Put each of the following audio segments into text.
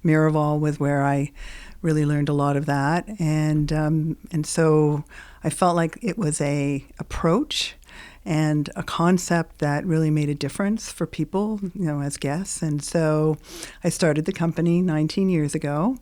Miraval was where I really learned a lot of that. And so I felt like it was a approach and a concept that really made a difference for people, as guests. And so I started the company 19 years ago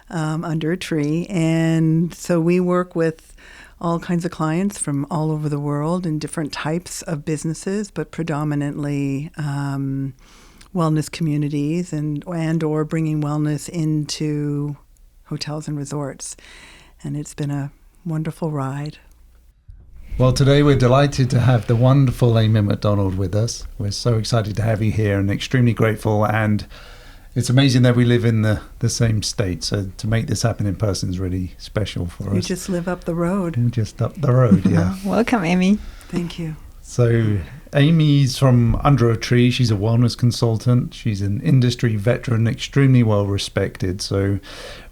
under a tree. And so we work with all kinds of clients from all over the world in different types of businesses, but predominantly wellness communities and or bringing wellness into hotels and resorts. And it's been a wonderful ride. Well, today we're delighted to have the wonderful Amy McDonald with us. We're so excited to have you here and extremely grateful. And it's amazing that we live in the same state. So to make this happen in person is really special for us. You just live up the road. We're just up the road, yeah. Welcome, Amy. Thank you. So Amy's from Under a Tree. She's a wellness consultant. She's an industry veteran, extremely well respected. So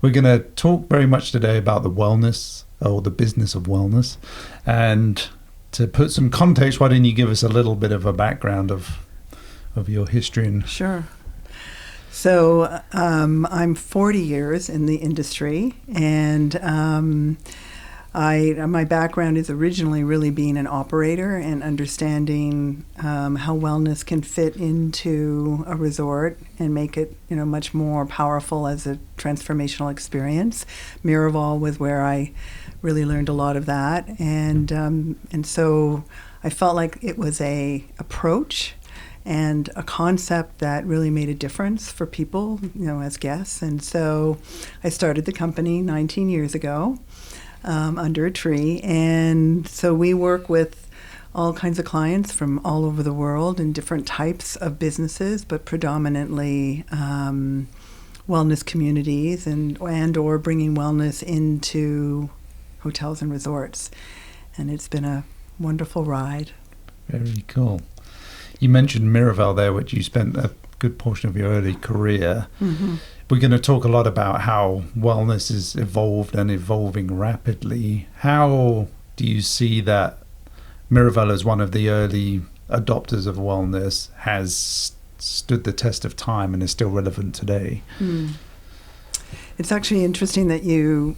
we're going to talk very much today about the wellness or the business of wellness. And to put some context, why don't you give us a little bit of a background of your history? Sure. So I'm 40 years in the industry, and my background is originally really being an operator and understanding how wellness can fit into a resort and make it, much more powerful as a transformational experience. Miraval was where I really learned a lot of that, and so I felt like it was a approach and a concept that really made a difference for people, as guests. And so I started the company 19 years ago under a tree. And so we work with all kinds of clients from all over the world in different types of businesses, but predominantly wellness communities and or bringing wellness into hotels and resorts. And it's been a wonderful ride. Very cool. You mentioned Miraval there, which you spent a good portion of your early career. Mm-hmm. We're going to talk a lot about how wellness is evolved and evolving rapidly. How do you see that Miraval, as one of the early adopters of wellness, has stood the test of time and is still relevant today? It's actually interesting that you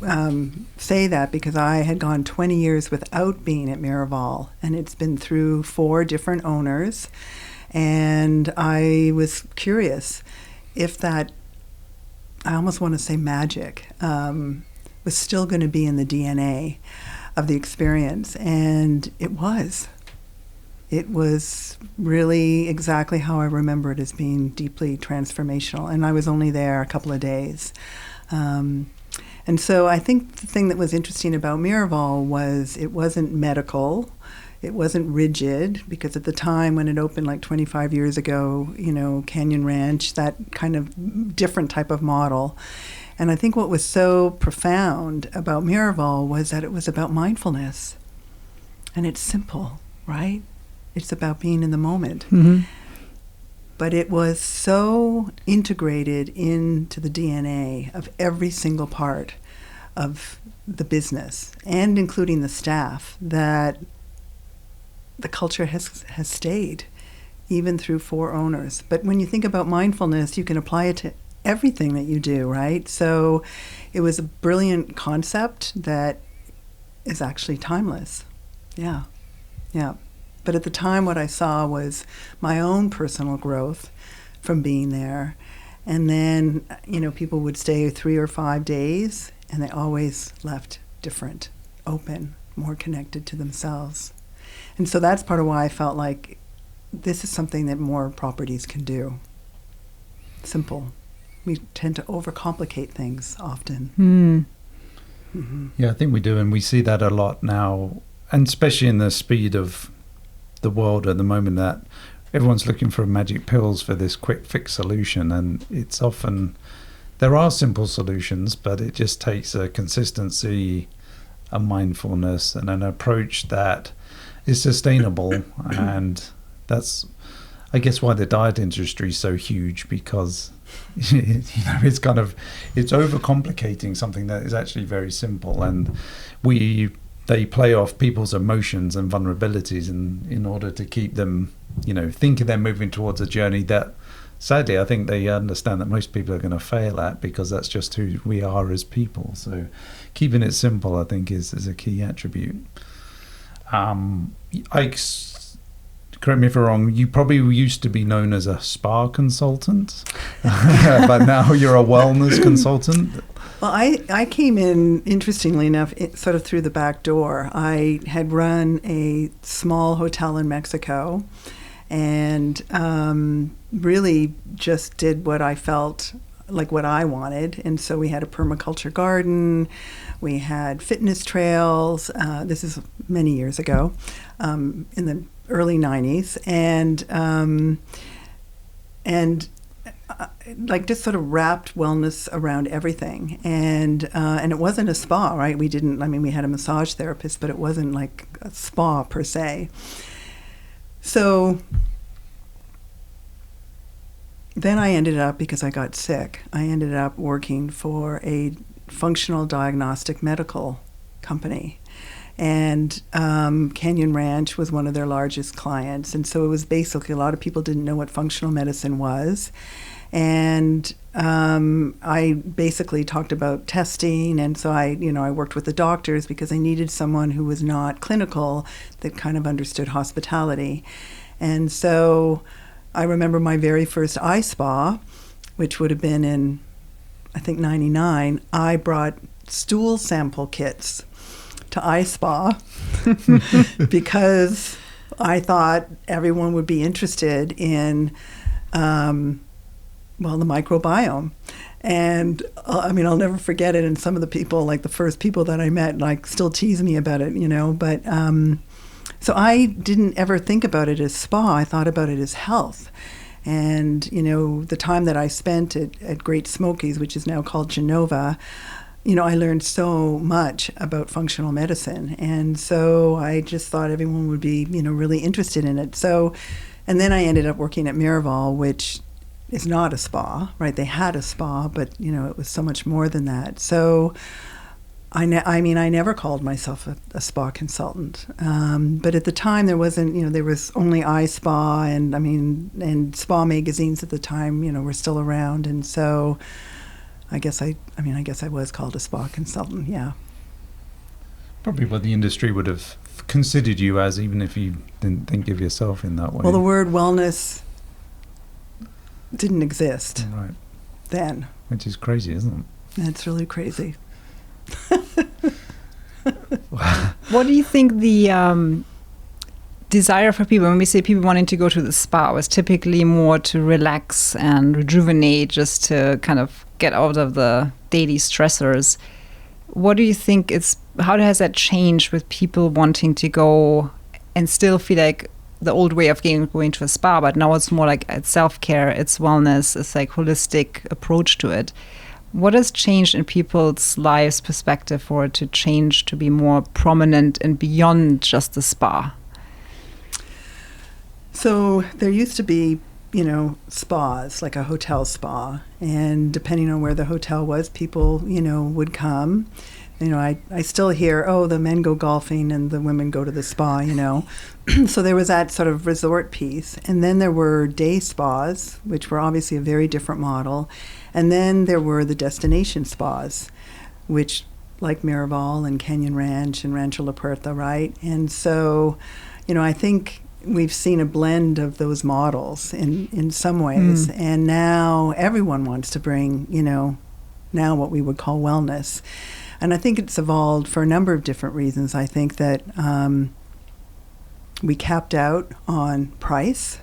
say that, because I had gone 20 years without being at Miraval, and it's been through 4 different owners. And I was curious if that, I almost want to say magic, was still going to be in the DNA of the experience. And it was. It was really exactly how I remember it, as being deeply transformational. And I was only there a couple of days. And so I think the thing that was interesting about Miraval was it wasn't medical, it wasn't rigid, because at the time when it opened like 25 years ago, Canyon Ranch, that kind of different type of model. And I think what was so profound about Miraval was that it was about mindfulness. And it's simple, right? It's about being in the moment. Mm-hmm. But it was so integrated into the DNA of every single part of the business, and including the staff, that the culture has stayed even through 4 owners. But when you think about mindfulness, you can apply it to everything that you do, right? So it was a brilliant concept that is actually timeless. Yeah. But at the time, what I saw was my own personal growth from being there. And then, people would stay 3 or 5 days, and they always left different, open, more connected to themselves. And so that's part of why I felt like this is something that more properties can do. Simple. We tend to overcomplicate things often. Mm-hmm. Yeah, I think we do. And we see that a lot now, and especially in the speed of the world at the moment, that everyone's looking for magic pills for this quick fix solution. And it's often, there are simple solutions, but it just takes a consistency, a mindfulness, and an approach that is sustainable. And that's, I guess, why the diet industry is so huge, because it's overcomplicating something that is actually very simple. And they play off people's emotions and vulnerabilities in order to keep them, thinking they're moving towards a journey that sadly, I think they understand that most people are going to fail at, because that's just who we are as people. So keeping it simple, I think, is a key attribute. Correct me if I'm wrong, you probably used to be known as a spa consultant, but now you're a wellness consultant. Well, I came in, interestingly enough, sort of through the back door. I had run a small hotel in Mexico and really just did what I felt like what I wanted. And so we had a permaculture garden, we had fitness trails. This is many years ago, in the early 90s. And like just sort of wrapped wellness around everything. And it wasn't a spa, right? We had a massage therapist, but it wasn't like a spa per se. So then I ended up, because I got sick, I ended up working for a functional diagnostic medical company. And Canyon Ranch was one of their largest clients. And so it was basically, a lot of people didn't know what functional medicine was. And I basically talked about testing. And so I worked with the doctors because I needed someone who was not clinical that kind of understood hospitality. And so I remember my very first eye spa, which would have been in, I think, 99. I brought stool sample kits to iSpa because I thought everyone would be interested in, the microbiome. And I'll never forget it. And some of the people, like the first people that I met, like still tease me about it, but so I didn't ever think about it as spa. I thought about it as health. And, the time that I spent at Great Smokies, which is now called Genova, I learned so much about functional medicine. And so I just thought everyone would be, really interested in it. So, and then I ended up working at Miraval, which is not a spa, right? They had a spa, but, it was so much more than that. So I never called myself a spa consultant. But at the time there wasn't, there was only iSpa and spa magazines at the time, were still around. And so I guess I was called a spa consultant, yeah. Probably what the industry would have considered you as, even if you didn't think of yourself in that way. Well, the word wellness didn't exist then. Which is crazy, isn't it? That's really crazy. What do you think the desire for people, when we say people wanting to go to the spa, was typically more to relax and rejuvenate, just to kind of get out of the daily stressors? What do you think how has that changed with people wanting to go and still feel like the old way of going to a spa, but now it's more like it's self-care, it's wellness, it's like holistic approach to it? What has changed in people's lives' perspective for it to change to be more prominent and beyond just the spa? So there used to be, spas, like a hotel spa. And depending on where the hotel was, people, would come. I still hear, the men go golfing and the women go to the spa, So there was that sort of resort piece. And then there were day spas, which were obviously a very different model. And then there were the destination spas, which, like Miraval and Canyon Ranch and Rancho La Puerta, right? And so, I think we've seen a blend of those models in some ways. And now everyone wants to bring, now what we would call wellness. And I think it's evolved for a number of different reasons. I think that we capped out on price.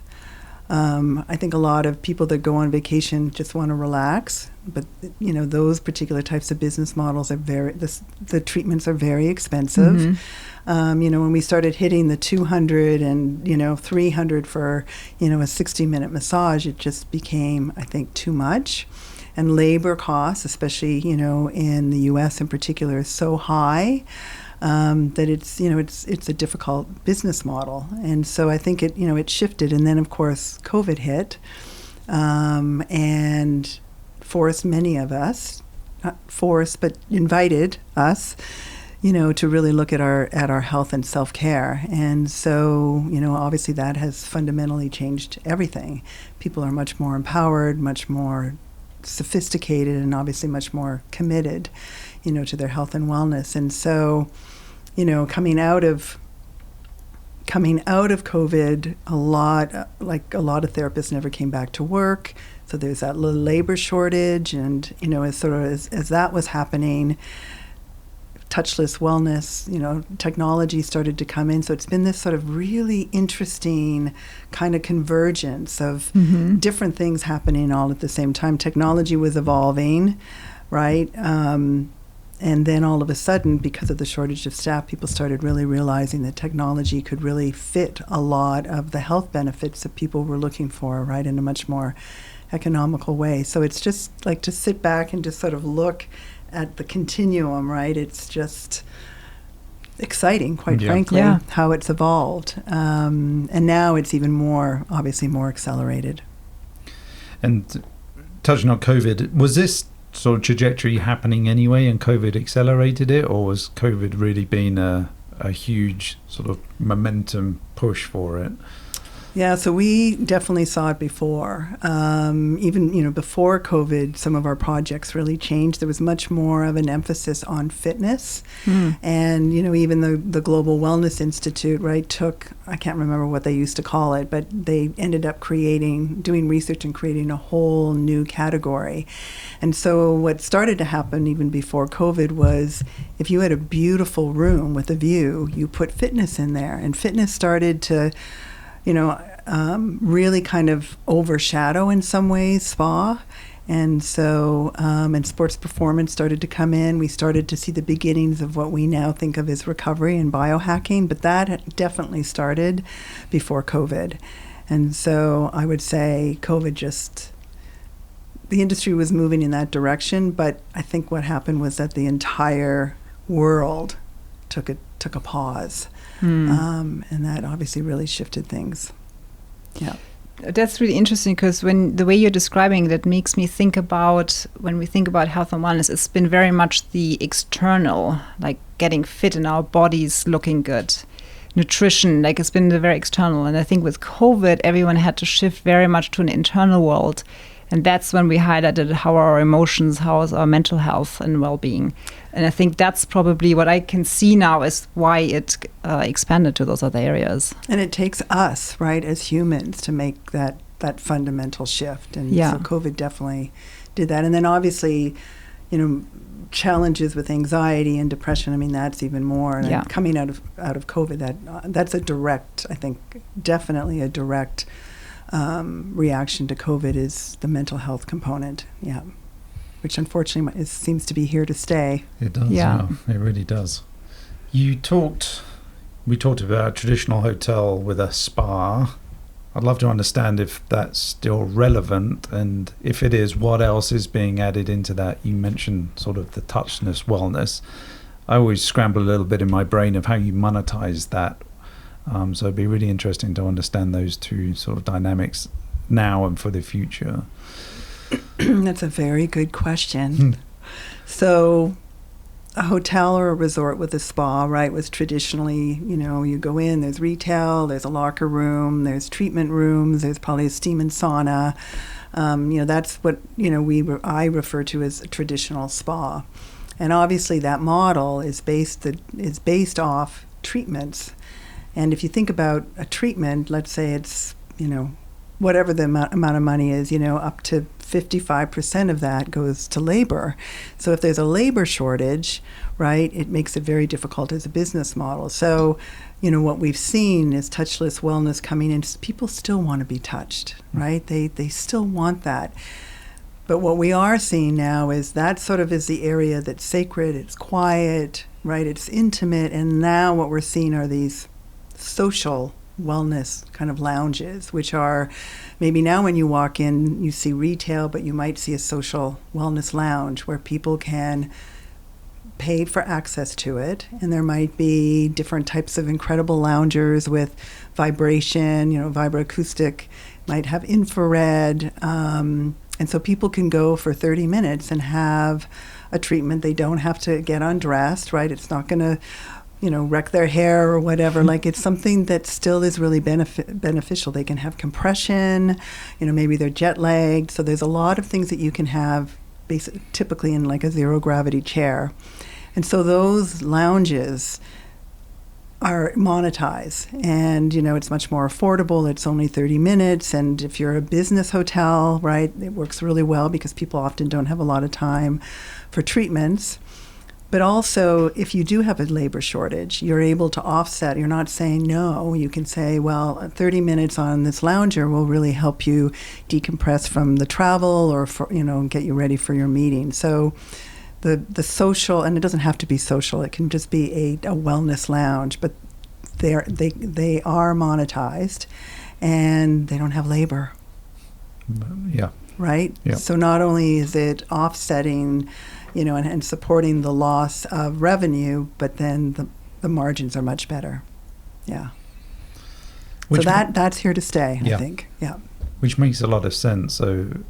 I think a lot of people that go on vacation just want to relax, but those particular types of business models are the treatments are very expensive. When we started hitting the $200 and $300 for a 60-minute massage, it just became, I think, too much. And labor costs, especially in the U.S. in particular, is so high that it's a difficult business model. And so I think it shifted. And then, of course, COVID hit and forced many of us, not forced, but invited us, to really look at our health and self-care. And so, obviously that has fundamentally changed everything. People are much more empowered, much more sophisticated, and obviously much more committed, to their health and wellness. And so, coming out of COVID, a lot of therapists never came back to work. So there's that little labor shortage, and as that was happening, touchless wellness, technology started to come in. So it's been this sort of really interesting kind of convergence of different things happening all at the same time. Technology was evolving, right? And then all of a sudden, because of the shortage of staff, people started really realizing that technology could really fit a lot of the health benefits that people were looking for, right, in a much more economical way. So it's just like to sit back and just sort of look at the continuum, right? It's just exciting, quite frankly, how it's evolved. And now it's even more, obviously, more accelerated. And touching on COVID, was this sort of trajectory happening anyway and COVID accelerated it, or was COVID really been a huge sort of momentum push for it? Yeah, so we definitely saw it before. Even, before COVID, some of our projects really changed. There was much more of an emphasis on fitness. And, even the Global Wellness Institute, right, I can't remember what they used to call it, but they ended up doing research and creating a whole new category. And so what started to happen even before COVID was if you had a beautiful room with a view, you put fitness in there. And fitness started to really kind of overshadow in some ways spa. And so, and sports performance started to come in. We started to see the beginnings of what we now think of as recovery and biohacking, but that definitely started before COVID. And so I would say COVID the industry was moving in that direction, but I think what happened was that the entire world took a pause. And that obviously really shifted things. Yeah. That's really interesting because the way you're describing that makes me think about when we think about health and wellness, it's been very much the external, like getting fit in our bodies, looking good. Nutrition, like it's been the very external. And I think with COVID, everyone had to shift very much to an internal world. And that's when we highlighted how our emotions, how is our mental health and well-being. And I think that's probably what I can see now is why it expanded to those other areas. And it takes us, right, as humans to make that fundamental shift. And so COVID definitely did that. And then obviously, challenges with anxiety and depression, I mean, that's even more. And coming out of COVID, that's a direct, I think, definitely a direct reaction to COVID is the mental health component, which unfortunately seems to be here to stay. It does, yeah, it really does. We talked about a traditional hotel with a spa. I'd love to understand if that's still relevant, and if it is, what else is being added into that? You mentioned sort of the touchless wellness. I always scramble a little bit in my brain of how you monetize that. So it'd be really interesting to understand those two sort of dynamics now and for the future. That's a very good question. So a hotel or a resort with a spa, right, was traditionally, you go in, there's retail, there's a locker room, there's treatment rooms, there's probably a steam and sauna. That's what, I refer to as a traditional spa. And obviously that model is based off treatments. And if you think about a treatment, let's say it's, whatever the amount of money is, up to 55% of that goes to labor. So if there's a labor shortage, right, it makes it very difficult as a business model. So, what we've seen is touchless wellness coming in. People still want to be touched, right? They still want that. But what we are seeing now is that sort of is the area that's sacred, it's quiet, right, it's intimate. And now what we're seeing are these social wellness kind of lounges, which are maybe now when you walk in, you see retail, but you might see a social wellness lounge where people can pay for access to it. And there might be different types of incredible loungers with vibration, vibroacoustic, might have infrared. And so people can go for 30 minutes and have a treatment. They don't have to get undressed, right? It's not going to, wreck their hair or whatever. Like, it's something that still is really beneficial. They can have compression, maybe they're jet lagged. So there's a lot of things that you can have typically in like a zero gravity chair. And so those lounges are monetized, and it's much more affordable. It's only 30 minutes, and if you're a business hotel, right, it works really well because people often don't have a lot of time for treatments. But also, if you do have a labor shortage, you're able to offset. You're not saying no. You can say, well, 30 minutes on this lounger will really help you decompress from the travel, or get you ready for your meeting. So the social, and it doesn't have to be social. It can just be a wellness lounge, but they are monetized, and they don't have labor. Yeah. Right? Yeah. So not only is it offsetting, and supporting the loss of revenue, but then the margins are much better. Yeah. So that's here to stay, I think. Yeah. Which makes a lot of sense. So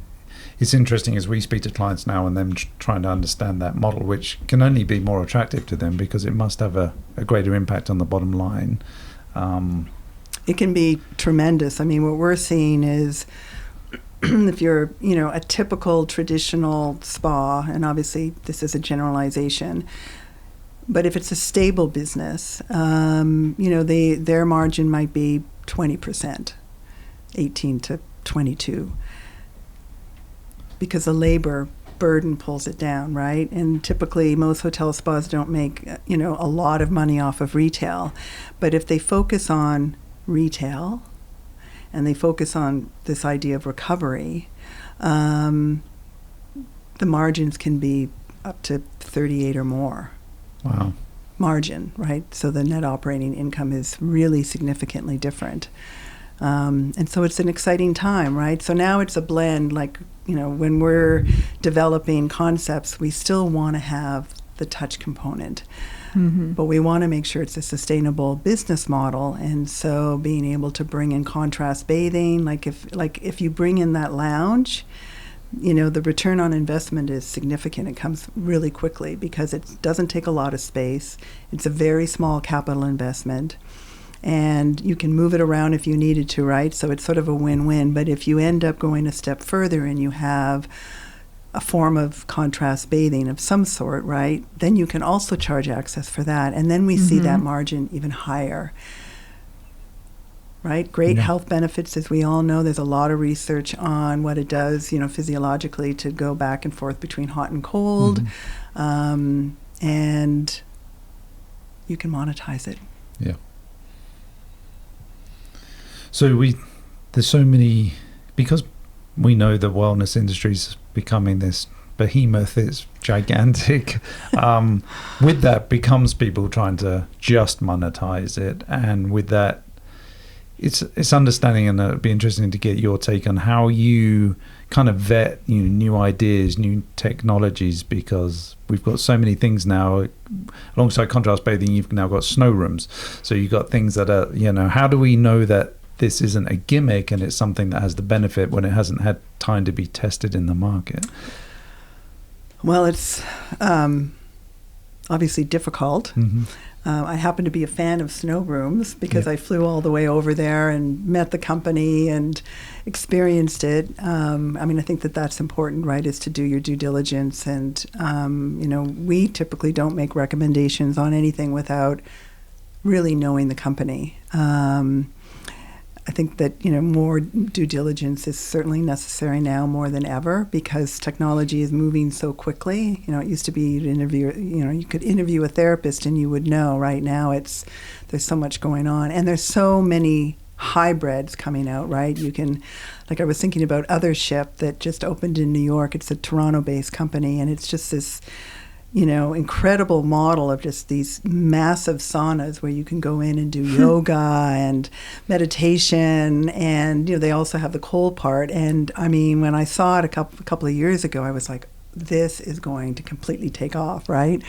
it's interesting as we speak to clients now and them trying to understand that model, which can only be more attractive to them because it must have a greater impact on the bottom line. It can be tremendous. I mean, what we're seeing is if you're, a typical traditional spa, and obviously this is a generalization, but if it's a stable business, their margin might be 20%, 18 to 22, because the labor burden pulls it down, right? And typically most hotel spas don't make, a lot of money off of retail, but if they focus on retail, and they focus on this idea of recovery, the margins can be up to 38 or more. Wow. Margin, right? So the net operating income is really significantly different. And so it's an exciting time, right? So now it's a blend, like, when we're developing concepts, we still want to have the touch component. Mm-hmm. But we want to make sure it's a sustainable business model, and so being able to bring in contrast bathing, if you bring in that lounge, the return on investment is significant. It comes really quickly because it doesn't take a lot of space. It's a very small capital investment, and you can move it around if you needed to, right? So it's sort of a win-win. But if you end up going a step further and you have a form of contrast bathing of some sort, right, then you can also charge access for that. And then we see that margin even higher, right? Great health benefits, as we all know. There's a lot of research on what it does, physiologically, to go back and forth between hot and cold. And you can monetize it. Yeah. So there's so many, because we know the wellness industry is becoming this behemoth. It's gigantic. With that becomes people trying to just monetize it, and with that, it's understanding, and it'd be interesting to get your take on how you kind of vet new ideas, new technologies, because we've got so many things now. Alongside contrast bathing, you've now got snow rooms. So you've got things that are, how do we know that this isn't a gimmick and it's something that has the benefit when it hasn't had time to be tested in the market? Well, it's obviously difficult. I happen to be a fan of snow rooms because I flew all the way over there and met the company and experienced it. I think that's important, right, is to do your due diligence. And, we typically don't make recommendations on anything without really knowing the company. I think that, more due diligence is certainly necessary now more than ever because technology is moving so quickly. It used to be you could interview a therapist and you would know. Right now there's so much going on, and there's so many hybrids coming out, right? You can, I was thinking about Othership that just opened in New York. It's a Toronto-based company, and it's just this incredible model of just these massive saunas where you can go in and do yoga and meditation, and they also have the cold part. And when I saw it a couple of years ago, I was like, this is going to completely take off, right?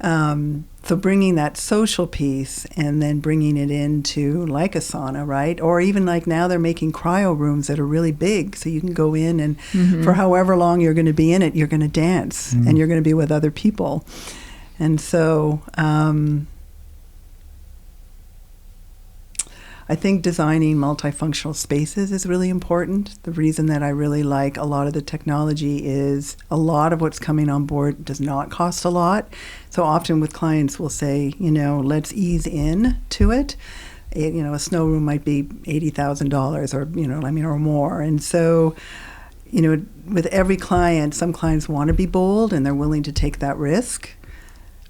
So bringing that social piece and then bringing it into like a sauna, right? Or even like now they're making cryo rooms that are really big, so you can go in and for however long you're going to be in it, you're going to dance and you're going to be with other people. And so I think designing multifunctional spaces is really important. The reason that I really like a lot of the technology is a lot of what's coming on board does not cost a lot. So often with clients we'll say, let's ease in to it. A snow room might be $80,000 or, or more. And so, with every client, some clients want to be bold and they're willing to take that risk.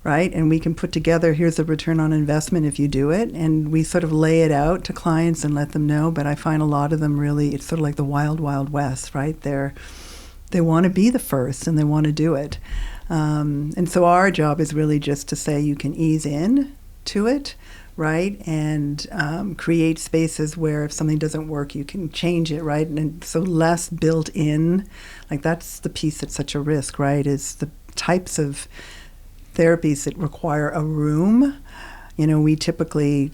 Right? And we can put together, here's the return on investment if you do it. And we sort of lay it out to clients and let them know. But I find a lot of them really, it's sort of like the wild, wild west, right? They want to be the first and they want to do it. And so our job is really just to say you can ease in to it, right? And create spaces where if something doesn't work, you can change it, right? And so less built in, like that's the piece that's such a risk, right? Is the types of therapies that require a room. We typically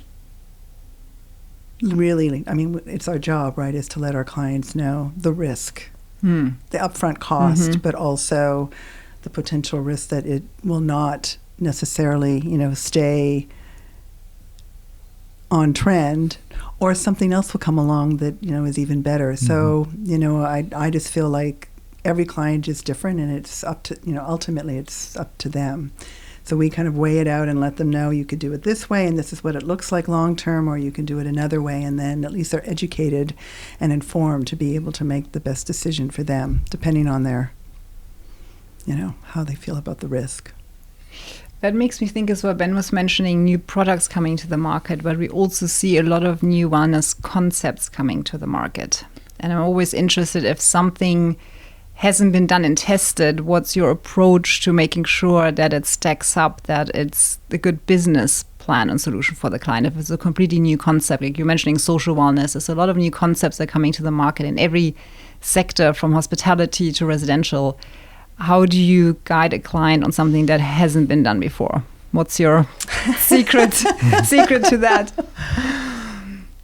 really, it's our job, right, is to let our clients know the risk, the upfront cost, but also the potential risk that it will not necessarily, stay on trend, or something else will come along that, is even better. So, I just feel like every client is different, and it's up to, ultimately it's up to them. So we kind of weigh it out and let them know you could do it this way and this is what it looks like long term, or you can do it another way, and then at least they're educated and informed to be able to make the best decision for them, depending on their, how they feel about the risk. That makes me think as well, Ben was mentioning new products coming to the market, but we also see a lot of new wellness concepts coming to the market. And I'm always interested if something hasn't been done and tested, what's your approach to making sure that it stacks up, that it's a good business plan and solution for the client? If it's a completely new concept, like you're mentioning social wellness, there's a lot of new concepts that are coming to the market in every sector, from hospitality to residential. How do you guide a client on something that hasn't been done before? What's your secret to that?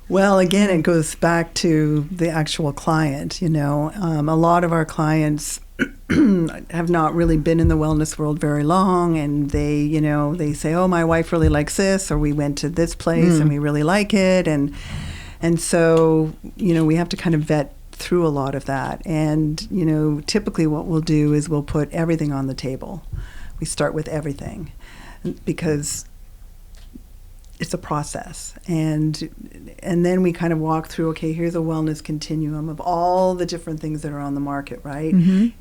Well, again, it goes back to the actual client. A lot of our clients have not really been in the wellness world very long, and they say, oh, my wife really likes this, or we went to this place and we really like it. And so, we have to kind of vet through a lot of that. And, typically what we'll do is we'll put everything on the table. We start with everything because it's a process. And then we kind of walk through, okay, here's a wellness continuum of all the different things that are on the market, right?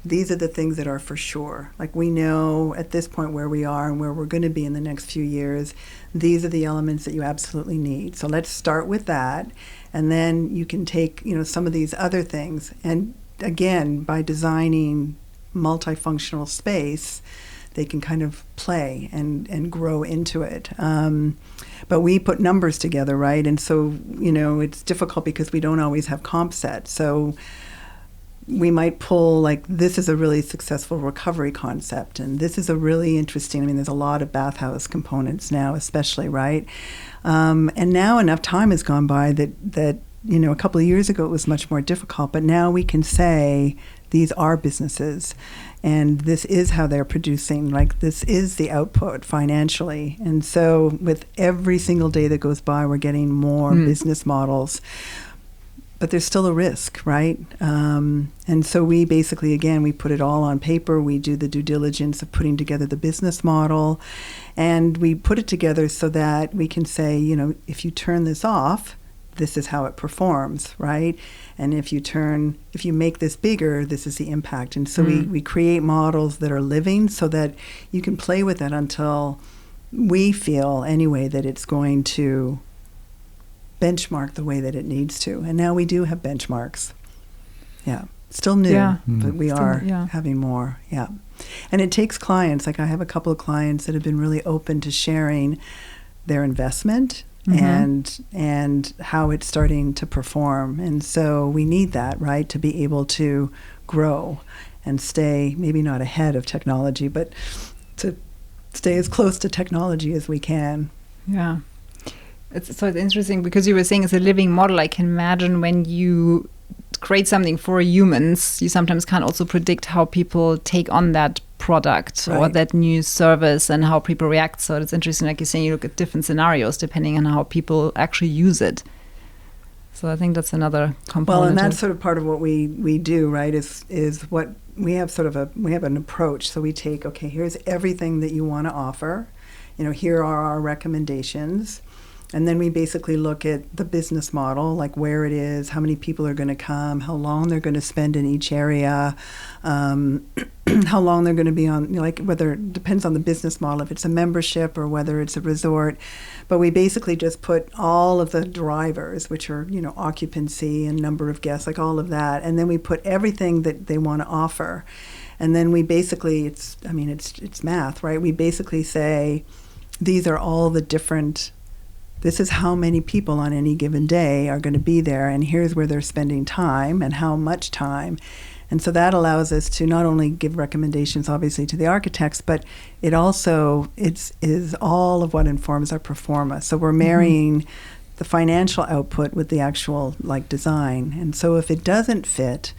These are the things that are for sure. Like we know at this point where we are and where we're going to be in the next few years, these are the elements that you absolutely need. So let's start with that. And then you can take, some of these other things. And again, by designing multifunctional space, they can kind of play and grow into it. But we put numbers together, right? And so, it's difficult because we don't always have comp sets. So we might pull, like, this is a really successful recovery concept, and this is a really interesting, there's a lot of bathhouse components now, especially, right? And now enough time has gone by that a couple of years ago it was much more difficult, but now we can say these are businesses. And this is how they're producing, like this is the output financially. And so with every single day that goes by, we're getting more business models. But there's still a risk, right? And so we basically, again, we put it all on paper. We do the due diligence of putting together the business model. And we put it together so that we can say, if you turn this off, this is how it performs, right? And if you make this bigger, this is the impact. And so we create models that are living so that you can play with it until we feel anyway that it's going to benchmark the way that it needs to. And now we do have benchmarks. Yeah. Still new, but we are having more. Yeah. And it takes clients, like I have a couple of clients that have been really open to sharing their investment and how it's starting to perform. And so we need that, right, to be able to grow and stay maybe not ahead of technology, but to stay as close to technology as we can. Yeah. It's interesting because you were saying it's a living model. I can imagine when you create something for humans, you sometimes can't also predict how people take on that product or that new service and how people react. So it's interesting, like you're saying, you look at different scenarios depending on how people actually use it. So I think that's another component. Well, and that's sort of part of what we do, right? Is what we have we have an approach. So we take, okay, here's everything that you want to offer. Here are our recommendations. And then we basically look at the business model, like where it is, how many people are going to come, how long they're going to spend in each area, how long they're going to be on, whether it depends on the business model, if it's a membership or whether it's a resort. But we basically just put all of the drivers, which are, occupancy and number of guests, like all of that. And then we put everything that they want to offer. And then we basically, it's math, right? We basically say, these are all the different. This is how many people on any given day are going to be there, and here's where they're spending time and how much time. And so that allows us to not only give recommendations, obviously, to the architects, but it also is all of what informs our performance. So we're marrying the financial output with the actual design. And so if it doesn't fit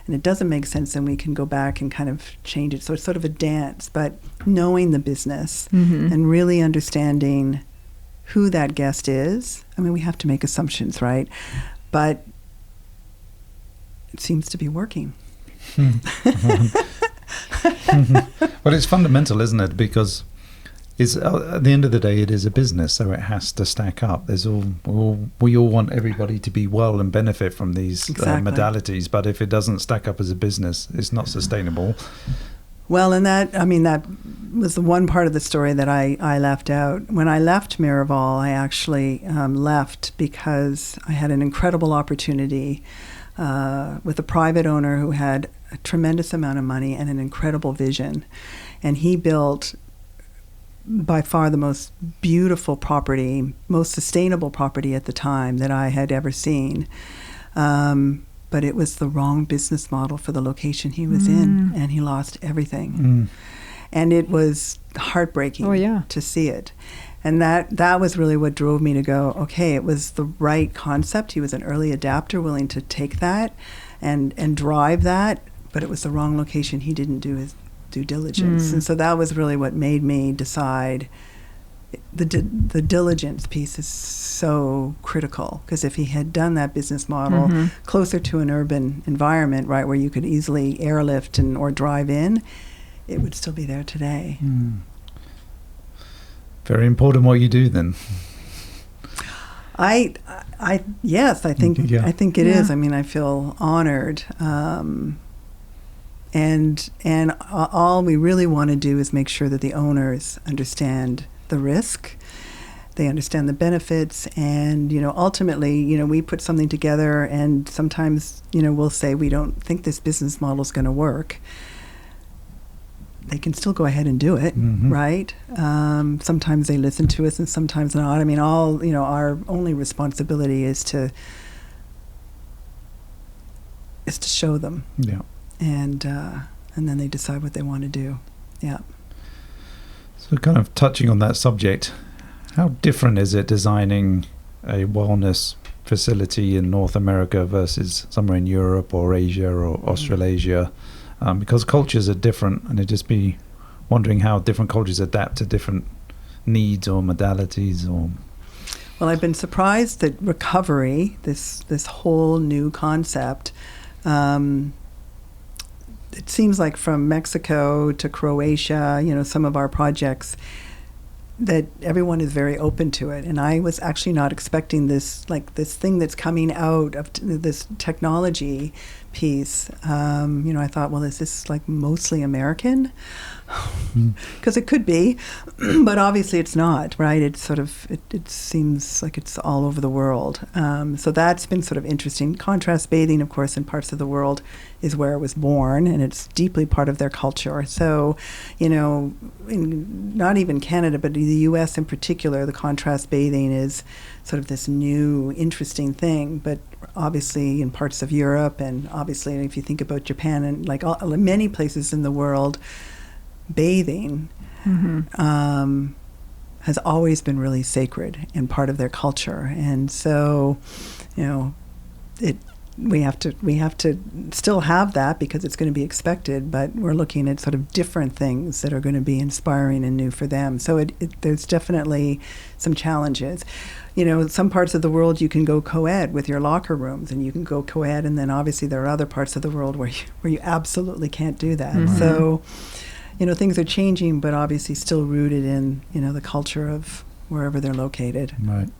and it doesn't make sense, then we can go back and kind of change it. So it's sort of a dance, but knowing the business and really understanding who that guest is. I mean, we have to make assumptions, right? But it seems to be working. Well, it's fundamental, isn't it? Because at the end of the day, it is a business, so it has to stack up. We all want everybody to be well and benefit from these modalities, but if it doesn't stack up as a business, it's not sustainable. Well, and that was the one part of the story that I left out. When I left Miraval, I actually left because I had an incredible opportunity with a private owner who had a tremendous amount of money and an incredible vision. And he built by far the most beautiful property, most sustainable property at the time that I had ever seen. But it was the wrong business model for the location he was in, and he lost everything. And it was heartbreaking to see it. And that was really what drove me to go, okay, it was the right concept. He was an early adapter, willing to take that and drive that, but it was the wrong location. He didn't do his due diligence. And so that was really what made me decide the diligence piece is so critical, because if he had done that business model closer to an urban environment, right, where you could easily airlift or drive in, it would still be there today. Very important what you do then. Yes, I think it is. I mean, I feel honored. And all we really want to do is make sure that the owners understand the risk, they understand the benefits, and ultimately, we put something together, and sometimes we'll say we don't think this business model is going to work. They can still go ahead and do it, right? Sometimes they listen to us, and sometimes not. I mean, our only responsibility is to show them, and then they decide what they want to do. So kind of touching on that subject, how different is it designing a wellness facility in North America versus somewhere in Europe or Asia or Australasia? Because cultures are different, and it'd just be wondering how different cultures adapt to different needs or modalities. Well, I've been surprised that recovery, this whole new concept, it seems like from Mexico to Croatia, some of our projects, that everyone is very open to it. And I was actually not expecting this thing that's coming out of this technology piece. I thought, well, is this mostly American? Because it could be, but obviously it's not, right? It's sort of, it seems like it's all over the world. So that's been sort of interesting. Contrast bathing, of course, in parts of the world is where it was born, and it's deeply part of their culture. So, in not even Canada, but the U.S. in particular, the contrast bathing is sort of this new, interesting thing. But obviously in parts of Europe, and obviously if you think about Japan and many places in the world, bathing has always been really sacred and part of their culture. And so, we have to still have that because it's going to be expected, but we're looking at sort of different things that are going to be inspiring and new for them. So there's definitely some challenges. Some parts of the world you can go co-ed with your locker rooms, and you can go co-ed, and then obviously there are other parts of the world where you absolutely can't do that. So, things are changing, but obviously still rooted in, the culture of wherever they're located. Right.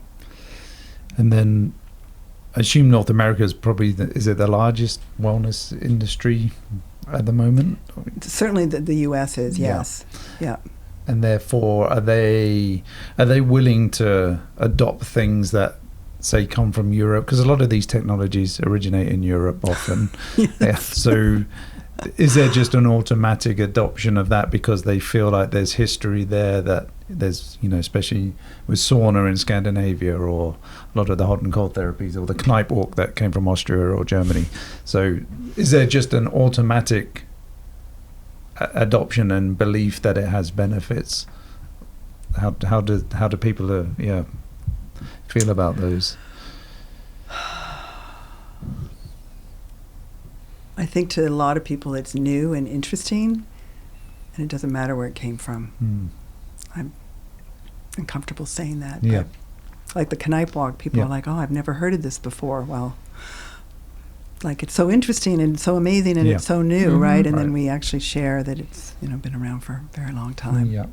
And then I assume North America is probably, is it the largest wellness industry at the moment? Certainly the U.S. is, yes. Yeah. And therefore, are they willing to adopt things that, say, come from Europe? Because a lot of these technologies originate in Europe often. Yes. Yeah. So is there just an automatic adoption of that because they feel like there's history there, that there's, especially with sauna in Scandinavia, or a lot of the hot and cold therapies, or the Kneipp walk that came from Austria or Germany. So is there just an automatic adoption and belief that it has benefits? How do people feel about those? I think to a lot of people it's new and interesting, and it doesn't matter where it came from. I'm uncomfortable saying that. Yeah. But like the Kneipp walk, people are like, "Oh, I've never heard of this before." Well, like, it's so interesting and so amazing, and it's so new, right? And then we actually share that it's been around for a very long time. Yeah.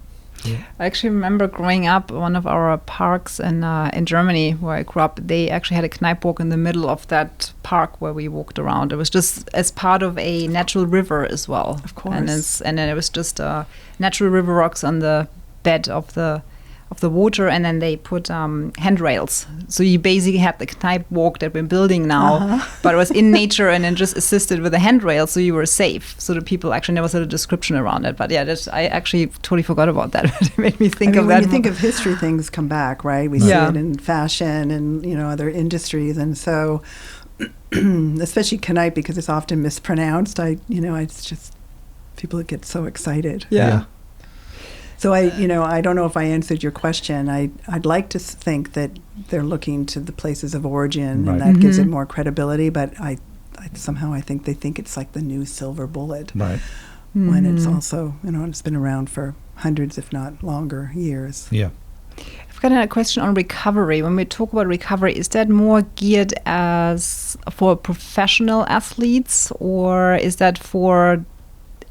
I actually remember growing up, one of our parks in Germany where I grew up, they actually had a Kneipp walk in the middle of that park where we walked around. It was just as part of a natural river as well. Of course. And then it was just natural river rocks on the bed of the water, and then they put handrails. So you basically had the Kneipp walk that we're building now, but it was in nature and then just assisted with a handrail, so you were safe. So the people actually never saw a description around it. But I actually totally forgot about that. It made me think of that. When you think of history, things come back, right? We see it in fashion and other industries, and so especially Kneipp, because it's often mispronounced. It's just people get so excited. Yeah. So I don't know if I answered your question. I'd like to think that they're looking to the places of origin, and that gives it more credibility. But I somehow think they think it's like the new silver bullet, right? When it's also it's been around for hundreds, if not longer, years. Yeah. I've got a question on recovery. When we talk about recovery, is that more geared as for professional athletes, or is that for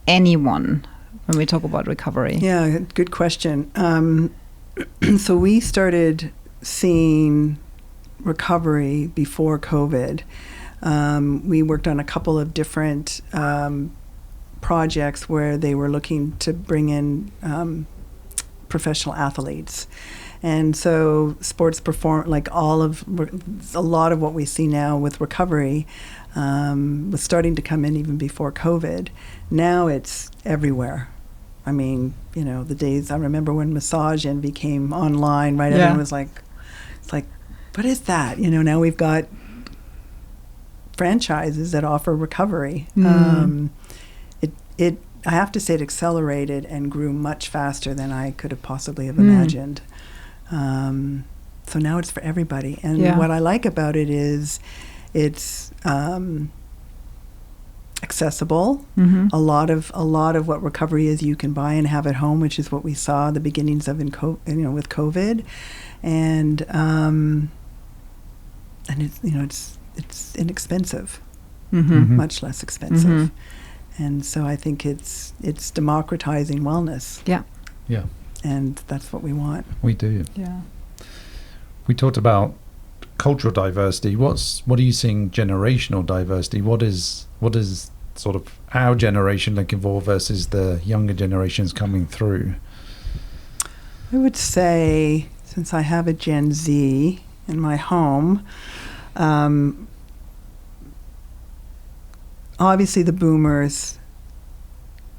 anyone? When we talk about recovery? Yeah, good question. So we started seeing recovery before COVID. We worked on a couple of different projects where they were looking to bring in professional athletes. And so sports like a lot of what we see now with recovery was starting to come in even before COVID. Now it's everywhere. I mean, the days, I remember when Massage Envy came online, right? Everyone was like, it's like, what is that? Now we've got franchises that offer recovery. I have to say it accelerated and grew much faster than I could have possibly have imagined. So now it's for everybody. And what I like about it is it's accessible. A lot of what recovery is you can buy and have at home, which is what we saw the beginnings of with COVID, and it's inexpensive, much less expensive, and so I think it's democratizing wellness. Yeah, and that's what we want. We do. Yeah. We talked about cultural diversity. What are you seeing generational diversity? What is sort of our generation looking for versus the younger generations coming through? I would say, since I have a Gen Z in my home, obviously the boomers,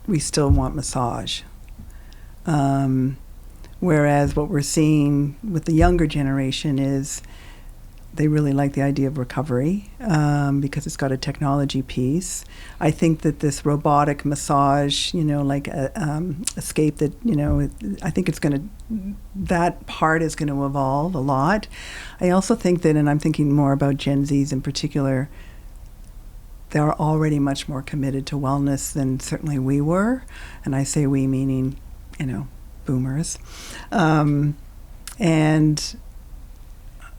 we still want massage. Whereas what we're seeing with the younger generation is they really like the idea of recovery because it's got a technology piece. I think that this robotic massage, like escape that, I think that part is going to evolve a lot. I also think that, and I'm thinking more about Gen Zs in particular, they're already much more committed to wellness than certainly we were. And I say we meaning, boomers. And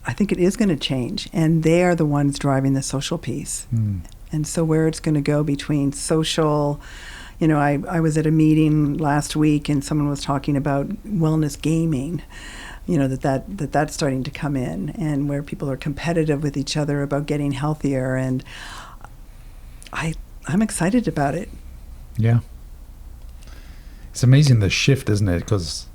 I think it is going to change. And they are the ones driving the social piece. And so where it's going to go between social, I was at a meeting last week and someone was talking about wellness gaming, that's starting to come in, and where people are competitive with each other about getting healthier. And I'm excited about it. Yeah. It's amazing the shift, isn't it? Because,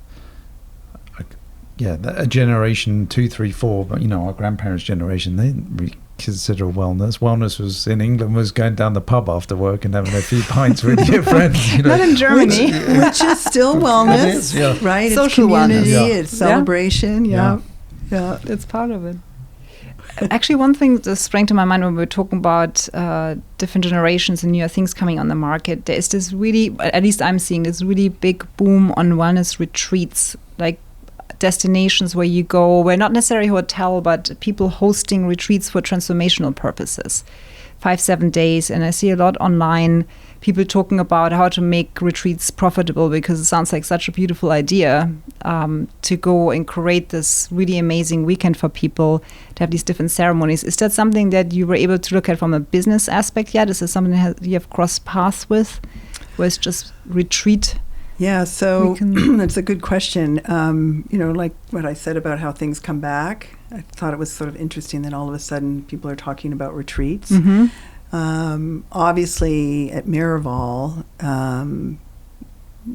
a generation 2, 3, 4, but our grandparents' generation, they didn't really consider wellness. Wellness was in England was going down the pub after work and having a few pints with your friends. Not in Germany, which is still wellness, it is, yeah. right? Social it's community, wellness. it's celebration. Yeah, it's part of it. Actually, one thing that sprang to my mind when we were talking about different generations and newer things coming on the market, there is this really, at least I'm seeing this really big boom on wellness retreats, like destinations where you go, where not necessarily hotel, but people hosting retreats for transformational purposes, 5-7 days. And I see a lot online, people talking about how to make retreats profitable, because it sounds like such a beautiful idea to go and create this really amazing weekend for people to have these different ceremonies. Is that something that you were able to look at from a business aspect yet? Is it something that you have crossed paths with, where it's just retreat? Yeah, so that's a good question. Like what I said about how things come back, I thought it was sort of interesting that all of a sudden people are talking about retreats. Obviously, at Miraval,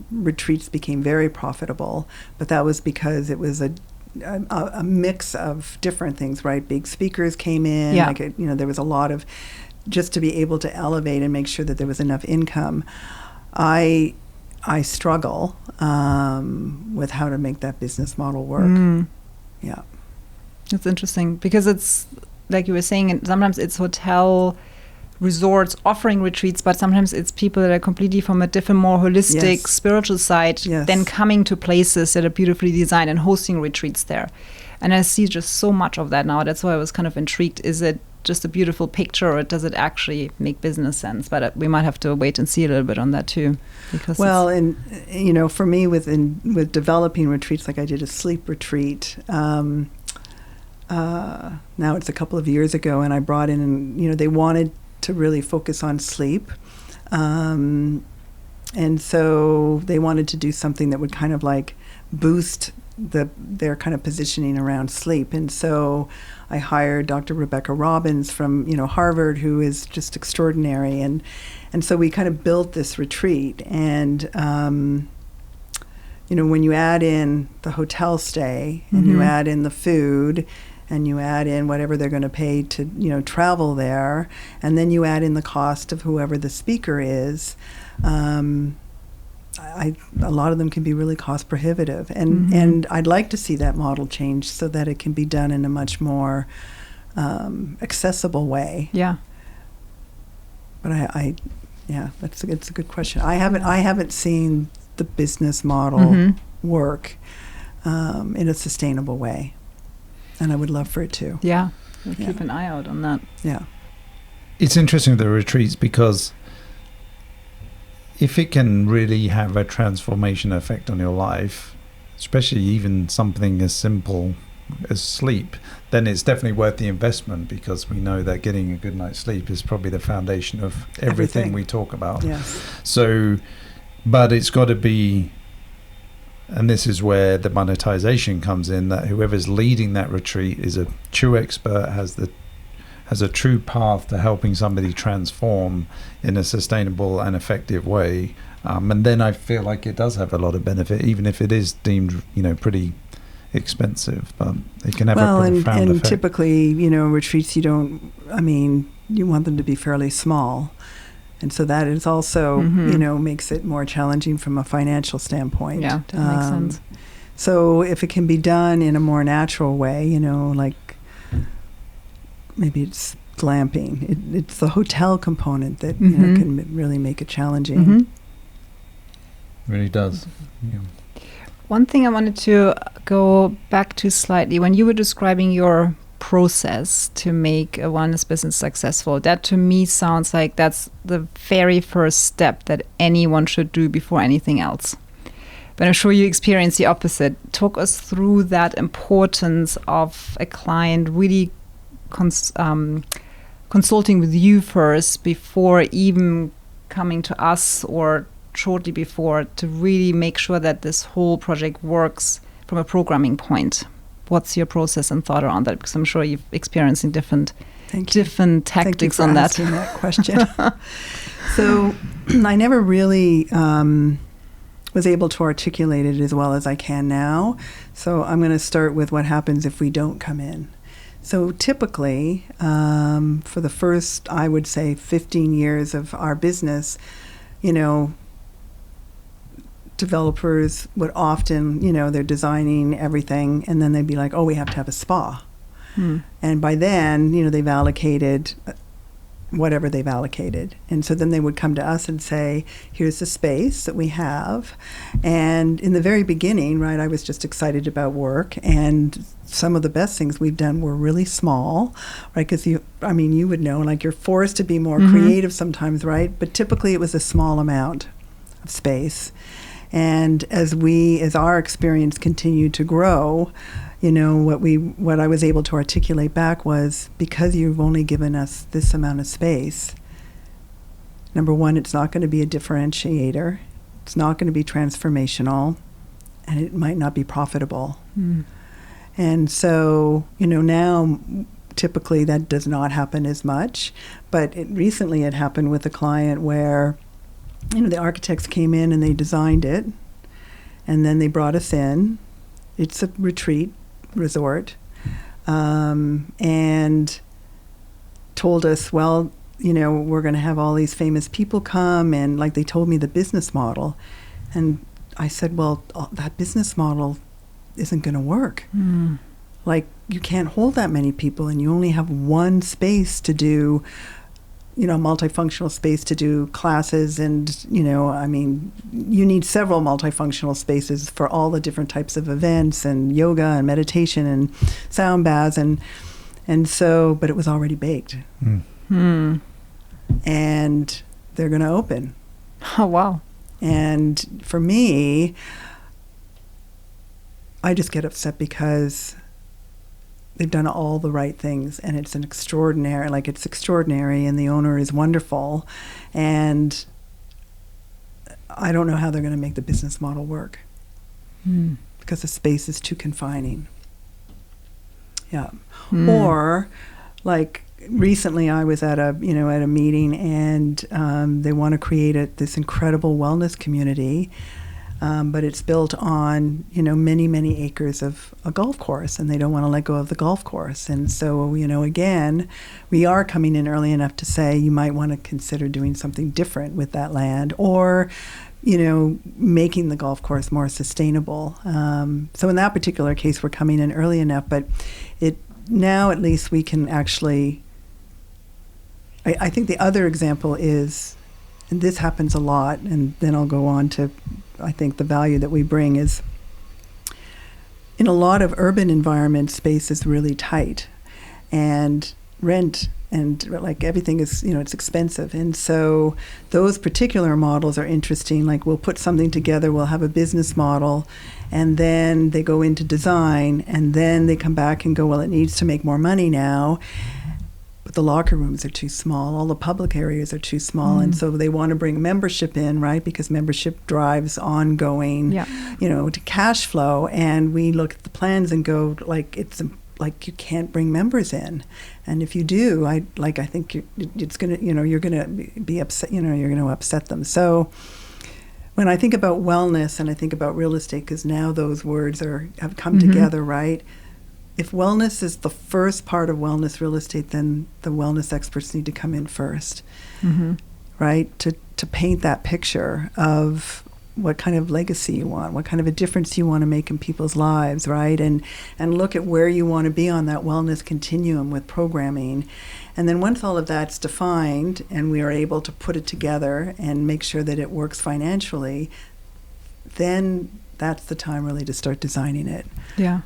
retreats became very profitable, but that was because it was a mix of different things, right? Big speakers came in, there was a lot of, just to be able to elevate and make sure that there was enough income. I struggle with how to make that business model work. Yeah. It's interesting because it's, like you were saying, sometimes it's hotel resorts offering retreats, but sometimes it's people that are completely from a different, more holistic, spiritual side, then coming to places that are beautifully designed and hosting retreats there. And I see just so much of that now. That's why I was kind of intrigued. Is it just a beautiful picture, or does it actually make business sense? But we might have to wait and see a little bit on that too. Because for me, with developing retreats, like I did a sleep retreat. Now it's a couple of years ago, and I brought in, and they wanted to really focus on sleep, and so they wanted to do something that would kind of like boost their kind of positioning around sleep. And so I hired Dr. Rebecca Robbins from Harvard, who is just extraordinary, and so we kind of built this retreat. And when you add in the hotel stay, and you add in the food, and you add in whatever they're going to pay to travel there, and then you add in the cost of whoever the speaker is, a lot of them can be really cost prohibitive, and I'd like to see that model change so that it can be done in a much more accessible way. Yeah. But it's a good question. I haven't seen the business model work in a sustainable way, and I would love for it to. Yeah, we'll keep an eye out on that. Yeah. It's interesting, the retreats, because if it can really have a transformation effect on your life, especially even something as simple as sleep, then it's definitely worth the investment, because we know that getting a good night's sleep is probably the foundation of everything we talk about. Yes. So, but it's got to be, and this is where the monetization comes in, that whoever's leading that retreat is a true expert, has a true path to helping somebody transform in a sustainable and effective way. And then I feel like it does have a lot of benefit, even if it is deemed, pretty expensive, but it can have a profound effect. And typically, retreats, you want them to be fairly small. And so that is also, makes it more challenging from a financial standpoint. Yeah, that makes sense. So if it can be done in a more natural way, like maybe it's glamping. It's the hotel component that can really make it challenging. Really does. Yeah. One thing I wanted to go back to slightly, when you were describing your process to make a wellness business successful, that to me sounds like that's the very first step that anyone should do before anything else. But I'm sure you experience the opposite. Talk us through that importance of a client really consulting with you first before even coming to us, or shortly before, to really make sure that this whole project works from a programming point. What's your process and thought around that? Because I'm sure you've experienced different tactics on that. Thank you for asking that question. So I never really was able to articulate it as well as I can now. So I'm going to start with what happens if we don't come in. So typically, for the first, I would say, 15 years of our business, developers would often, they're designing everything, and then they'd be like, oh, we have to have a spa. And by then, they've allocated whatever they've allocated. And so then they would come to us and say, here's the space that we have. And in the very beginning, right, I was just excited about work. And some of the best things we've done were really small, right? Because you would know, like, you're forced to be more creative sometimes, right? But typically it was a small amount of space. And as our experience continued to grow, what I was able to articulate back was, because you've only given us this amount of space, number one, it's not going to be a differentiator, it's not going to be transformational, and it might not be profitable. And so, now typically that does not happen as much, but recently it happened with a client where the architects came in and they designed it, and then they brought us in. It's a retreat resort, and told us, well, we're going to have all these famous people come, and like they told me the business model. And I said, well, that business model isn't going to work. Like, you can't hold that many people, and you only have one space to do, multifunctional space to do classes, and, you need several multifunctional spaces for all the different types of events and yoga and meditation and sound baths, and so, but it was already baked. And they're going to open. Oh, wow. And for me, I just get upset because they've done all the right things, and it's extraordinary, and the owner is wonderful, and I don't know how they're going to make the business model work because the space is too confining. Yeah. Or, like, recently I was at a meeting, and they want to create this incredible wellness community. But it's built on, many, many acres of a golf course, and they don't want to let go of the golf course. And so, again, we are coming in early enough to say you might want to consider doing something different with that land, or, making the golf course more sustainable. So in that particular case, we're coming in early enough, but now at least we can actually, I think the other example is, and this happens a lot, and then I'll go on to, I think the value that we bring is, in a lot of urban environments, space is really tight, and rent and like everything is, it's expensive. And so those particular models are interesting. Like, we'll put something together, we'll have a business model, and then they go into design, and then they come back and go, well, it needs to make more money now. But the locker rooms are too small, all the public areas are too small, and so they want to bring membership in, right? Because membership drives ongoing, to cash flow. And we look at the plans and go, like, it's like you can't bring members in, and if you do, I think it's gonna, you're gonna be upset, you're gonna upset them. So when I think about wellness and I think about real estate, because now those words have come together, right? If wellness is the first part of wellness real estate, then the wellness experts need to come in first, right? To paint that picture of what kind of legacy you want, what kind of a difference you want to make in people's lives, right? And look at where you want to be on that wellness continuum with programming. And then once all of that's defined and we are able to put it together and make sure that it works financially, then that's the time really to start designing it. Yeah.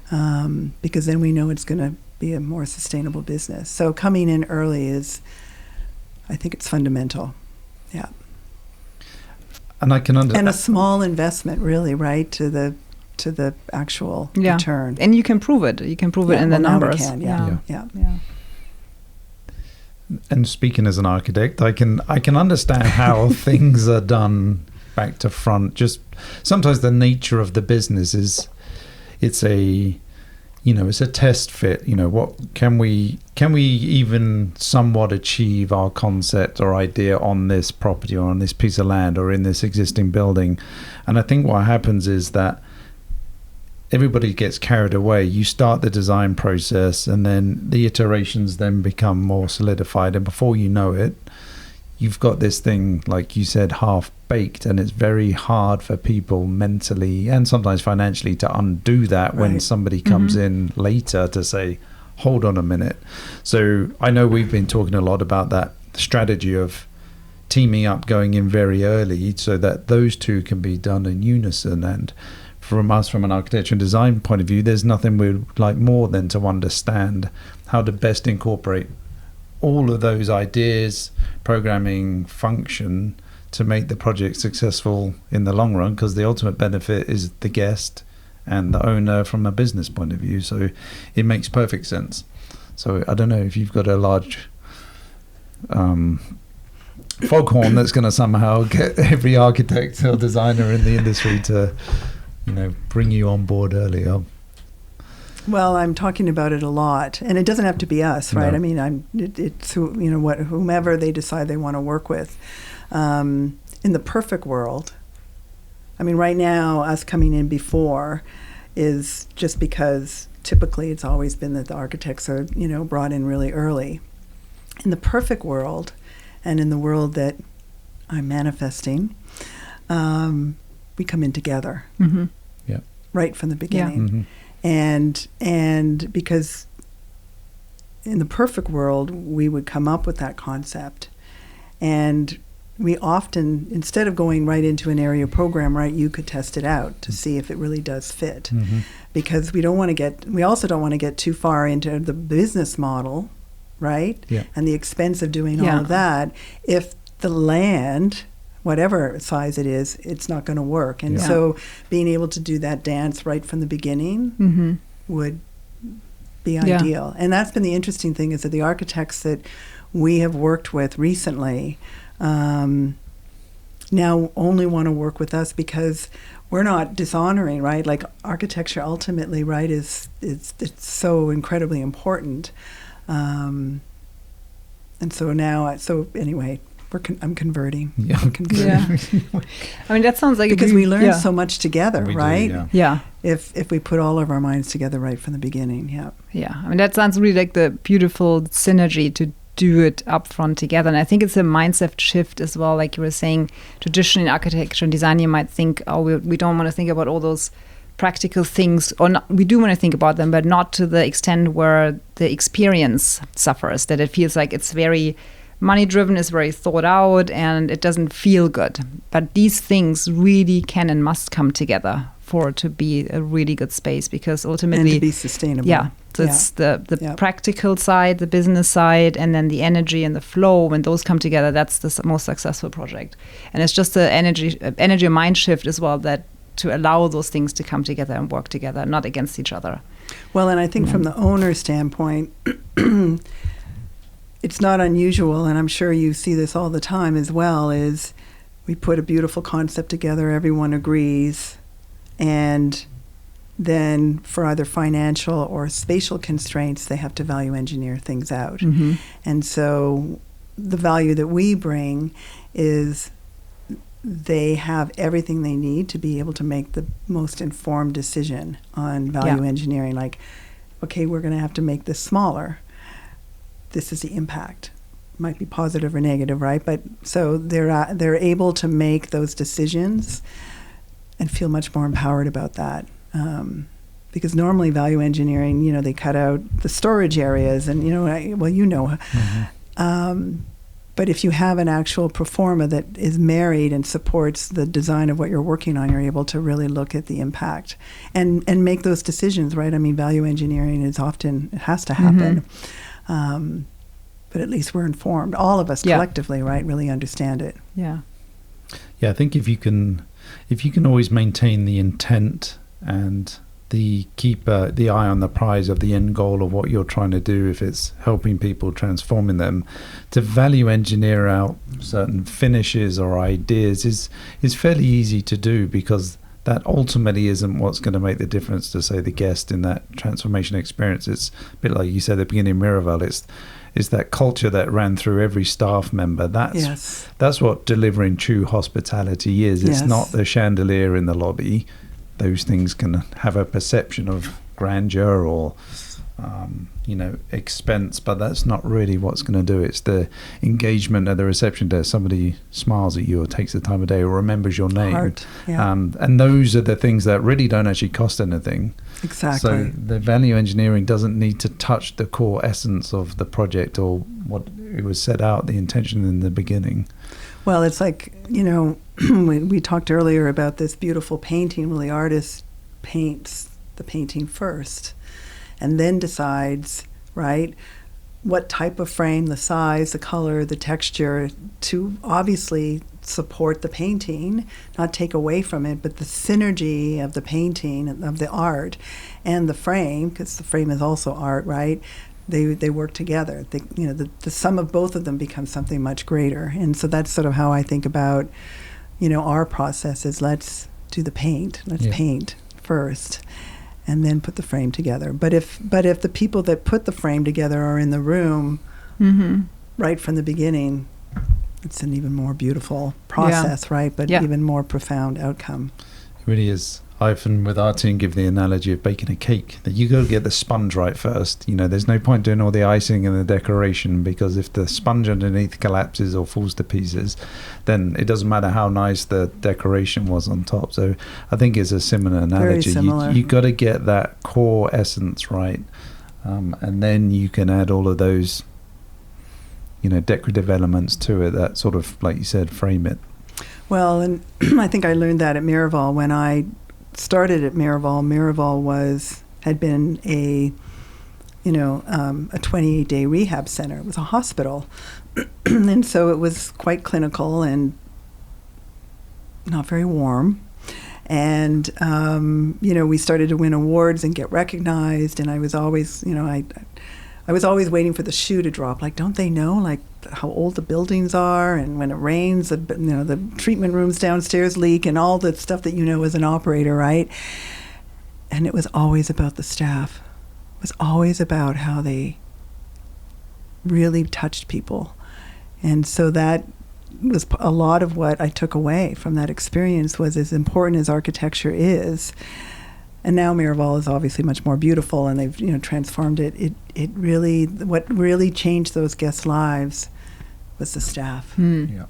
Because then we know it's going to be a more sustainable business. So coming in early is, I think it's fundamental. Yeah. And I can understand. And a small investment, really, right, to the actual return. And you can prove it. You can prove it in the numbers. Now we can, yeah. And speaking as an architect, I can understand how things are done back to front. Just sometimes the nature of the business is, it's a test fit. What can we even somewhat achieve our concept or idea on this property or on this piece of land or in this existing building? And I think what happens is that everybody gets carried away. You start the design process and then the iterations then become more solidified, and before you know it, you've got this thing, like you said, half baked, and it's very hard for people mentally and sometimes financially to undo that when somebody comes in later to say, hold on a minute. So I know we've been talking a lot about that strategy of teaming up, going in very early so that those two can be done in unison. And from us, from an architecture and design point of view, there's nothing we'd like more than to understand how to best incorporate all of those ideas, programming, function to make the project successful in the long run, because the ultimate benefit is the guest and the owner from a business point of view. So it makes perfect sense. So I don't know if you've got a large foghorn that's going to somehow get every architect or designer in the industry to bring you on board earlier. Well, I'm talking about it a lot, and it doesn't have to be us, right? No. I mean, it's whomever they decide they want to work with. In the perfect world, I mean, right now, us coming in before is just because typically it's always been that the architects are, brought in really early. In the perfect world, and in the world that I'm manifesting, we come in together, right from the beginning. And because in the perfect world, we would come up with that concept, and we often, instead of going right into an area program, right, you could test it out to see if it really does fit. Because we also don't want to get too far into the business model, right? And the expense of doing all of that. If the land, whatever size it is, it's not going to work. And so being able to do that dance right from the beginning would be ideal. And that's been the interesting thing, is that the architects that we have worked with recently now only want to work with us because we're not dishonoring, right? Like, architecture ultimately, right, it's so incredibly important. And so now, anyway, I'm converting. I'm converting. I mean, that sounds like because we learn so much together, we right? do, If we put all of our minds together right from the beginning, I mean, that sounds really like the beautiful synergy to do it up front together. And I think it's a mindset shift as well. Like you were saying, traditionally in architecture and design, you might think, we don't want to think about all those practical things, or not, we do want to think about them, but not to the extent where the experience suffers, that it feels like it's very money driven, is very thought out, and it doesn't feel good. But these things really can and must come together for it to be a really good space, because ultimately, and to be sustainable. So it's the practical side, the business side, and then the energy and the flow. When those come together, that's the most successful project. And it's just the energy mind shift as well, that to allow those things to come together and work together, not against each other. Well, and I think from the owner standpoint, it's not unusual, and I'm sure you see this all the time as well, is we put a beautiful concept together, everyone agrees, and then for either financial or spatial constraints, they have to value engineer things out. And so the value that we bring is they have everything they need to be able to make the most informed decision on value engineering. Like, okay, we're going to have to make this smaller. This is the impact. Might be positive or negative, right? But so they're able to make those decisions feel much more empowered about that. Because normally value engineering, they cut out the storage areas and, but if you have an actual pro forma that is married and supports the design of what you're working on, you're able to really look at the impact and make those decisions, right? I mean, value engineering it has to happen. But at least we're informed. All of us collectively, right, really understand it. Yeah. Yeah, I think if you can always maintain the intent and keep the eye on the prize of the end goal of what you're trying to do, if it's helping people, transforming them, to value engineer out certain finishes or ideas is fairly easy to do, because that ultimately isn't what's going to make the difference to, say, the guest in that transformation experience. It's a bit like you said at the beginning, Miraval. It's that culture that ran through every staff member. That's what delivering true hospitality is. It's not the chandelier in the lobby. Those things can have a perception of grandeur or expense, but that's not really what's going to do it. It's the engagement at the reception desk. Somebody smiles at you or takes the time of day or remembers your name. Heart, yeah. And those are the things that really don't actually cost anything. Exactly. So the value engineering doesn't need to touch the core essence of the project or what it was set out, the intention in the beginning. Well, it's like, we talked earlier about this beautiful painting. Well, the artist paints the painting first and then decides, right, what type of frame, the size, the color, the texture, to obviously support the painting, not take away from it, but the synergy of the painting, of the art, and the frame, because the frame is also art, right? They work together. The sum of both of them becomes something much greater. And so that's sort of how I think about, our process is let's do the paint. Let's paint first and then put the frame together. But if the people that put the frame together are in the room right from the beginning, it's an even more beautiful process, right? But even more profound outcome. It really is. I often, with our team, give the analogy of baking a cake, that you got to get the sponge right first. There's no point doing all the icing and the decoration, because if the sponge underneath collapses or falls to pieces, then it doesn't matter how nice the decoration was on top. So I think it's a similar analogy. Very similar. You got to get that core essence right, and then you can add all of those, decorative elements to it that sort of, like you said, frame it. Well, and I think I learned that at Miraval when I started at Miraval. Miraval had been a 28-day rehab center. It was a hospital, and so it was quite clinical and not very warm. And we started to win awards and get recognized. And I was always, I was always waiting for the shoe to drop. Like, don't they know, like, how old the buildings are, and when it rains, the treatment rooms downstairs leak, and all the stuff that as an operator, right? And it was always about the staff. It was always about how they really touched people. And so that was a lot of what I took away from that experience, was as important as architecture is. And now Miraval is obviously much more beautiful, and they've transformed it. It really, what really changed those guests' lives was the staff. And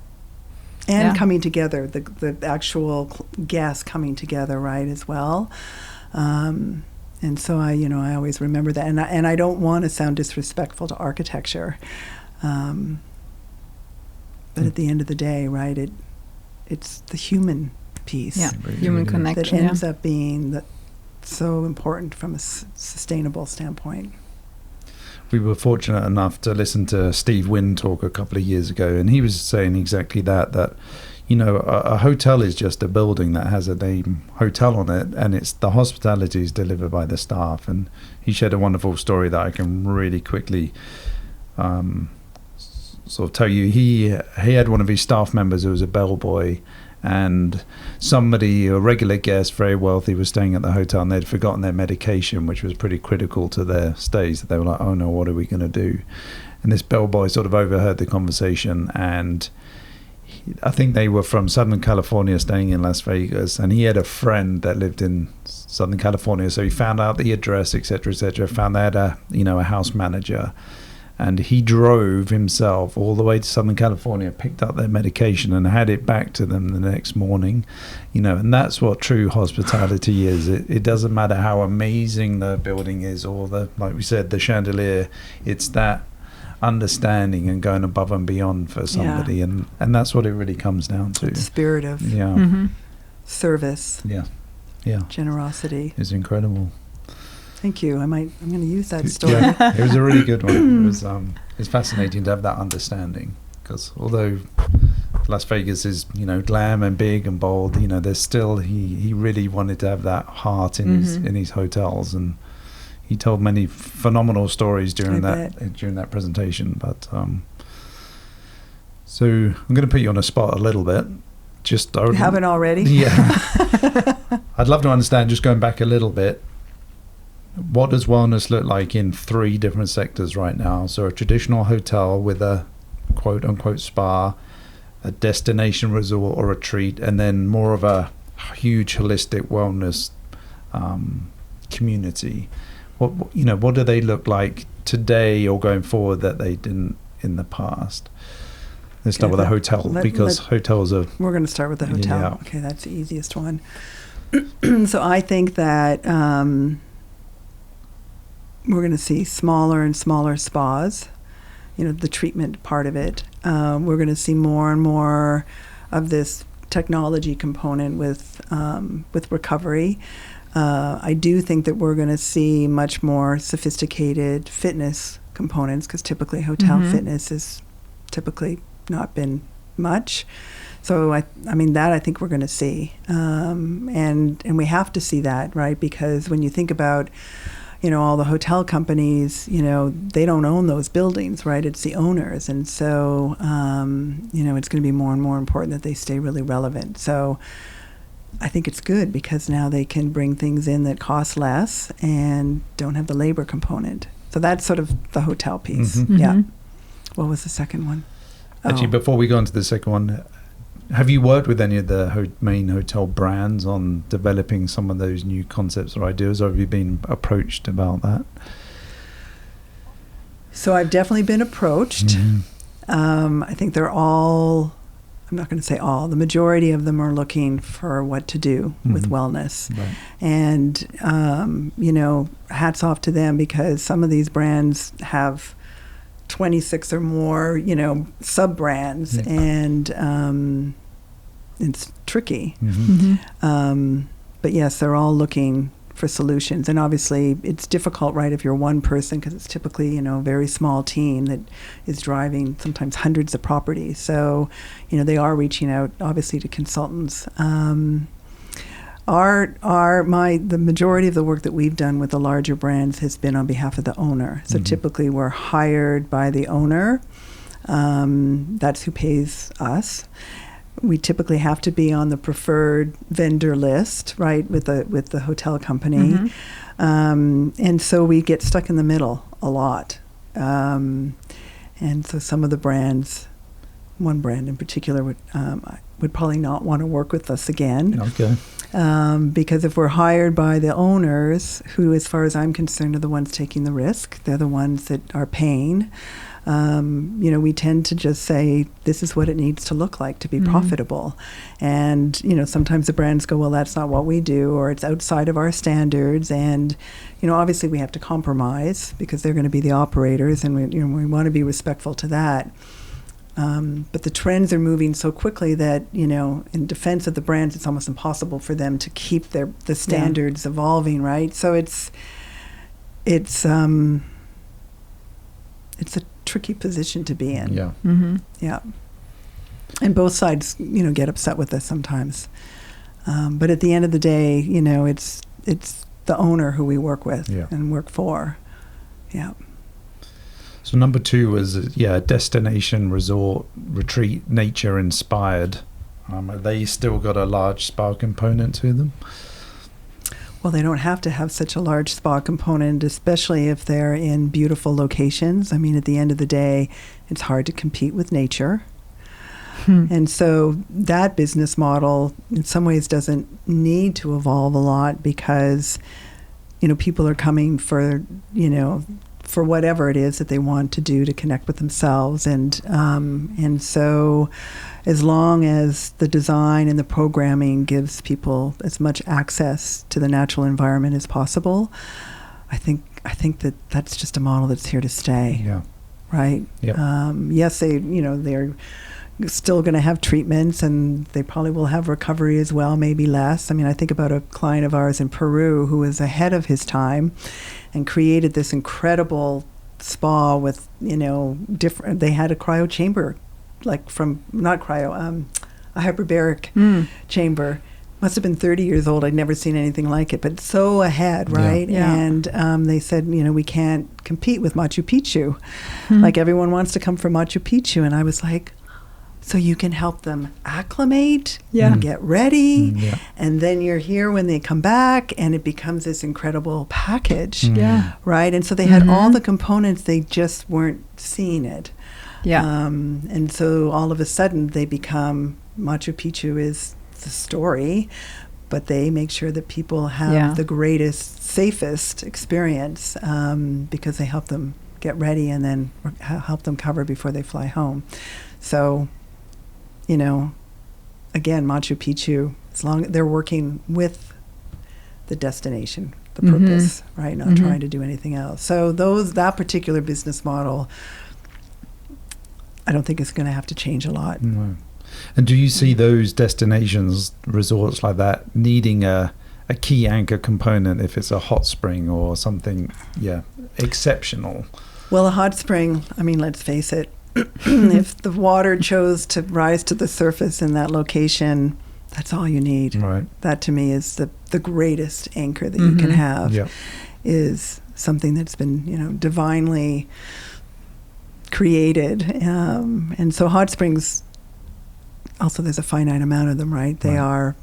coming together, the actual guests coming together, right, as well. And so I always remember that, and I don't want to sound disrespectful to architecture, but at the end of the day, right, it's the human piece, human connection, that ends up being so important from a sustainable standpoint. We were fortunate enough to listen to Steve Wynn talk a couple of years ago, and he was saying exactly that a hotel is just a building that has a name hotel on it, and it's the hospitality is delivered by the staff. And he shared a wonderful story that I can really quickly sort of tell you. He had one of his staff members who was a bellboy, and somebody, a regular guest, very wealthy, was staying at the hotel, and they'd forgotten their medication, which was pretty critical to their stays. They were like, oh no, what are we going to do? And this bellboy sort of overheard the conversation, and I think they were from Southern California staying in Las Vegas, and he had a friend that lived in Southern California, so he found out the address, etc., found they had a house manager. And he drove himself all the way to Southern California, picked up their medication and had it back to them the next morning. And that's what true hospitality is. It doesn't matter how amazing the building is or like we said, the chandelier. It's that understanding and going above and beyond for somebody. And that's what it really comes down to. The spirit of service. Yeah. Generosity. It's incredible. Thank you. I'm going to use that story. Yeah, it was a really good one. It's fascinating to have that understanding, because although Las Vegas is, glam and big and bold, there's still he really wanted to have that heart in his hotels, and he told many phenomenal stories during that presentation. But so I'm going to put you on a spot a little bit. You haven't already? Yeah. I'd love to understand, just going back a little bit, what does wellness look like in 3 different sectors right now? So a traditional hotel with a quote-unquote spa, a destination resort or retreat, and then more of a huge holistic wellness community. What do they look like today or going forward that they didn't in the past? Let's start with a hotel, because hotels are... We're going to start with the hotel. Yeah. Okay, that's the easiest one. So I think that we're going to see smaller and smaller spas, the treatment part of it. We're going to see more and more of this technology component with recovery. I do think that we're going to see much more sophisticated fitness components, because typically hotel fitness is typically not been much. So I think we're going to see, and we have to see that, right? Because when you think about, all the hotel companies, they don't own those buildings, right? It's the owners, and so it's going to be more and more important that they stay really relevant. So I think it's good, because now they can bring things in that cost less and don't have the labor component. So that's sort of the hotel piece. Yeah. What was the second one? Actually, before we go on to the second one, have you worked with any of the main hotel brands on developing some of those new concepts or ideas, or have you been approached about that? So I've definitely been approached. I think they're all, I'm not going to say all, the majority of them are looking for what to do with wellness. Right. And, hats off to them, because some of these brands have 26 or more, sub-brands, and it's tricky. But yes, they're all looking for solutions. And obviously it's difficult, right, if you're one person, because it's typically, a very small team that is driving sometimes hundreds of properties. So, they are reaching out, obviously, to consultants. The majority of the work that we've done with the larger brands has been on behalf of the owner. So typically we're hired by the owner. That's who pays us. We typically have to be on the preferred vendor list, right, with the hotel company. And so we get stuck in the middle a lot. And so some of the brands, one brand in particular, would probably not want to work with us again. Okay. Because if we're hired by the owners, who, as far as I'm concerned, are the ones taking the risk, they're the ones that are paying, we tend to just say, this is what it needs to look like to be profitable. And, sometimes the brands go, well, that's not what we do, or it's outside of our standards. And, obviously we have to compromise, because they're going to be the operators, and we want to be respectful to that. But the trends are moving so quickly that, in defense of the brands, it's almost impossible for them to keep the standards evolving, right? So it's a tricky position to be in. Yeah. Yeah. And both sides, get upset with us sometimes. But at the end of the day, it's the owner who we work with and work for. Yeah. So number 2 was, destination, resort, retreat, nature inspired. Have they still got a large spa component to them? Well, they don't have to have such a large spa component, especially if they're in beautiful locations. I mean, at the end of the day, it's hard to compete with nature. And so that business model in some ways doesn't need to evolve a lot, because, people are coming for, for whatever it is that they want to do to connect with themselves. And so as long as the design and the programming gives people as much access to the natural environment as possible, I think that that's just a model that's here to stay. Yeah. Right? Yep. Yes, they're still going to have treatments, and they probably will have recovery as well, maybe less. I mean, I think about a client of ours in Peru who was ahead of his time and created this incredible spa with, different, they had a cryo chamber, like a hyperbaric chamber. Must have been 30 years old. I'd never seen anything like it, but so ahead, right? Yeah. And they said, we can't compete with Machu Picchu. Like, everyone wants to come from Machu Picchu. And I was like, so you can help them acclimate and get ready. And then you're here when they come back, and it becomes this incredible package, right? And so they had all the components, they just weren't seeing it. And so all of a sudden they become, Machu Picchu is the story, but they make sure that people have the greatest, safest experience, because they help them get ready and then help them recover before they fly home. So, again, Machu Picchu, as long as they're working with the destination, the purpose, right? Not trying to do anything else. So that particular business model, I don't think it's going to have to change a lot. No. And do you see those destinations, resorts like that, needing a key anchor component if it's a hot spring or something, exceptional? Well, a hot spring, I mean, let's face it, if the water chose to rise to the surface in that location, that's all you need. Right. That, to me, is the greatest anchor that you can have, is something that's been, divinely created. And so hot springs, also, there's a finite amount of them, right? They are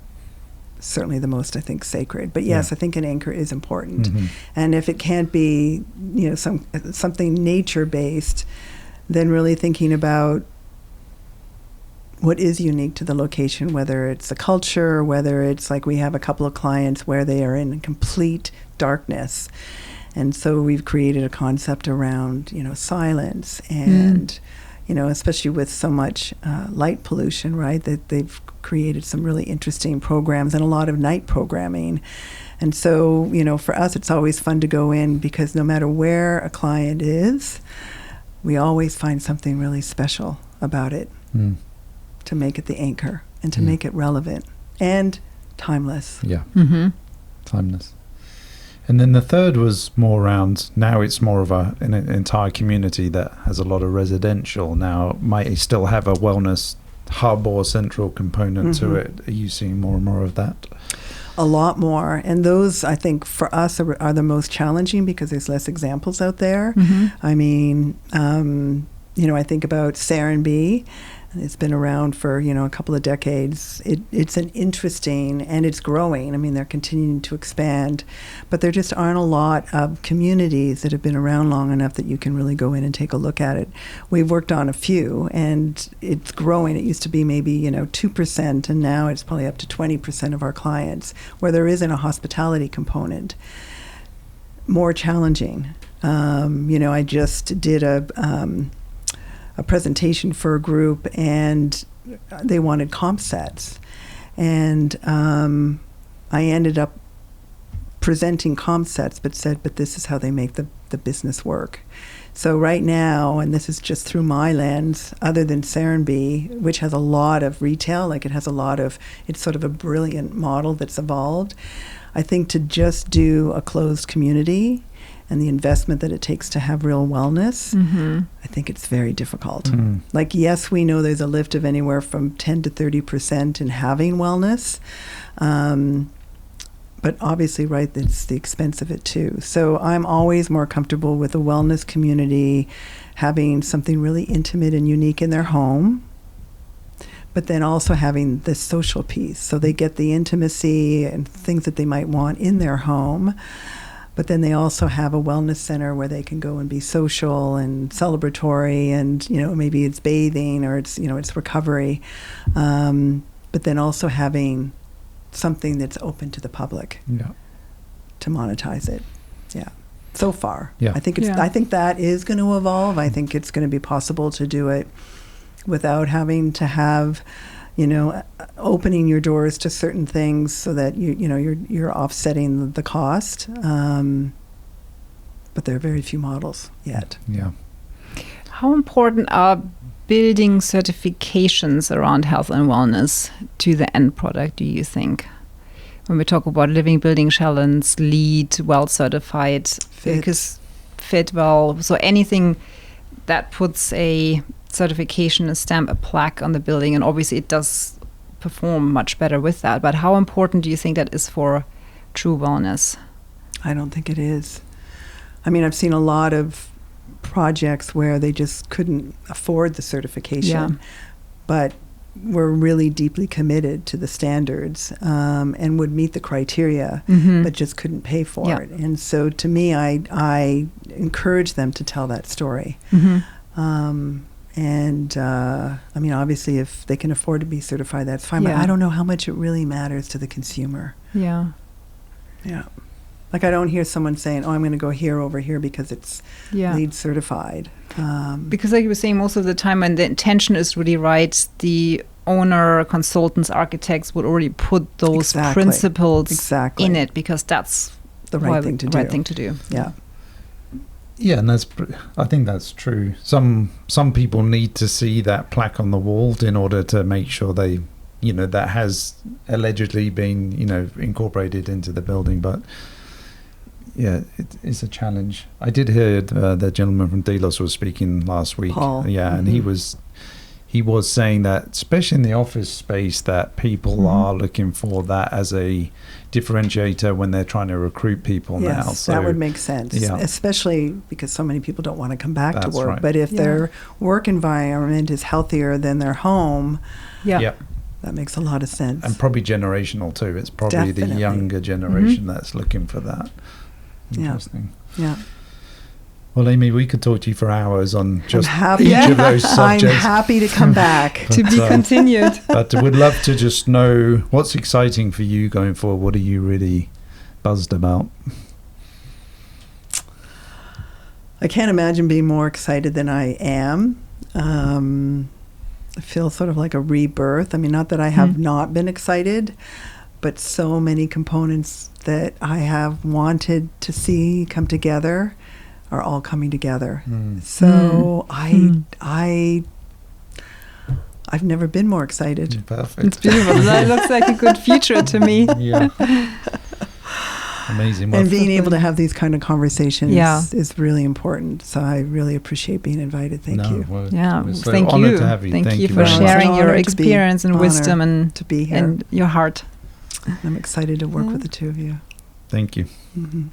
certainly the most, I think, sacred. But yes, I think an anchor is important. And if it can't be, something nature-based, then really thinking about what is unique to the location, whether it's a culture, whether it's like we have a couple of clients where they are in complete darkness. And so we've created a concept around, silence and, especially with so much light pollution, right, that they've created some really interesting programs and a lot of night programming. And so, for us, it's always fun to go in because no matter where a client is, we always find something really special about it to make it the anchor and to make it relevant and timeless. Yeah. Timeless. And then the third was more around, now it's more of an entire community that has a lot of residential. Now, might it still have a wellness hub or central component to it? Are you seeing more and more of that? A lot more. And those, I think, for us are the most challenging because there's less examples out there. I mean, I think about Serenbe. It's been around for, a couple of decades. It's an interesting, and it's growing. I mean, they're continuing to expand. But there just aren't a lot of communities that have been around long enough that you can really go in and take a look at it. We've worked on a few, and it's growing. It used to be maybe, 2%, and now it's probably up to 20% of our clients, where there isn't a hospitality component. More challenging. I just did a presentation for a group, and they wanted comp sets, and I ended up presenting comp sets, but this is how they make the business work. So right now, and this is just through my lens, other than Serenbe, which has a lot of retail, like it's sort of a brilliant model that's evolved. I think to just do a closed community and the investment that it takes to have real wellness, I think it's very difficult. Like, yes, we know there's a lift of anywhere from 10 to 30% in having wellness, but obviously, right, it's the expense of it too. So I'm always more comfortable with a wellness community having something really intimate and unique in their home, but then also having this social piece. So they get the intimacy and things that they might want in their home, but then they also have a wellness center where they can go and be social and celebratory, and maybe it's bathing or it's it's recovery, but then also having something that's open to the public to monetize it. so far. Yeah. I think that is going to evolve. I think it's going to be possible to do it without having to have, opening your doors to certain things so that you're offsetting the cost. But there are very few models yet. Yeah. How important are building certifications around health and wellness to the end product, do you think? When we talk about living, building, challenge, LEED, well certified, fit well, so anything that puts a certification, a stamp, a plaque on the building, and obviously it does perform much better with that. But how important do you think that is for true wellness? I don't think it is. I mean, I've seen a lot of projects where they just couldn't afford the certification, but were really deeply committed to the standards and would meet the criteria, but just couldn't pay for it. And so to me, I encourage them to tell that story. I mean, obviously, if they can afford to be certified, that's fine. But I don't know how much it really matters to the consumer. Yeah. Like, I don't hear someone saying, "Oh, I'm going to go here over here because it's LEED certified." Because, like you were saying, most of the time, when the intention is really right, the owner, consultants, architects would already put those principles in it because that's the right thing to do. Yeah. Yeah, and I think that's true. Some people need to see that plaque on the wall in order to make sure they, that has allegedly been, incorporated into the building. But yeah, it's a challenge. I did hear the gentleman from Delos was speaking last week. Paul. Yeah, and he was saying that, especially in the office space, that people are looking for that as a differentiator when they're trying to recruit people now. So that would make sense, especially because so many people don't want to come back to work. Right. But if their work environment is healthier than their home, that makes a lot of sense. And probably generational too. It's probably the younger generation that's looking for that. Interesting. Yeah. Well, Amy, we could talk to you for hours on just each of those subjects. I'm happy to come back. To be continued. But would love to just know what's exciting for you going forward. What are you really buzzed about? I can't imagine being more excited than I am. I feel sort of like a rebirth. I mean, not that I have not been excited, but so many components that I have wanted to see come together are all coming together. So I've never been more excited. Perfect. It's beautiful. That looks like a good future to me. Yeah. Amazing. And being able to have these kind of conversations is really important. So I really appreciate being invited. Thank you. Well, so thank you. To have you. Thank you for sharing your experience and wisdom and to be here and your heart. I'm excited to work with the two of you. Thank you. Mm-hmm.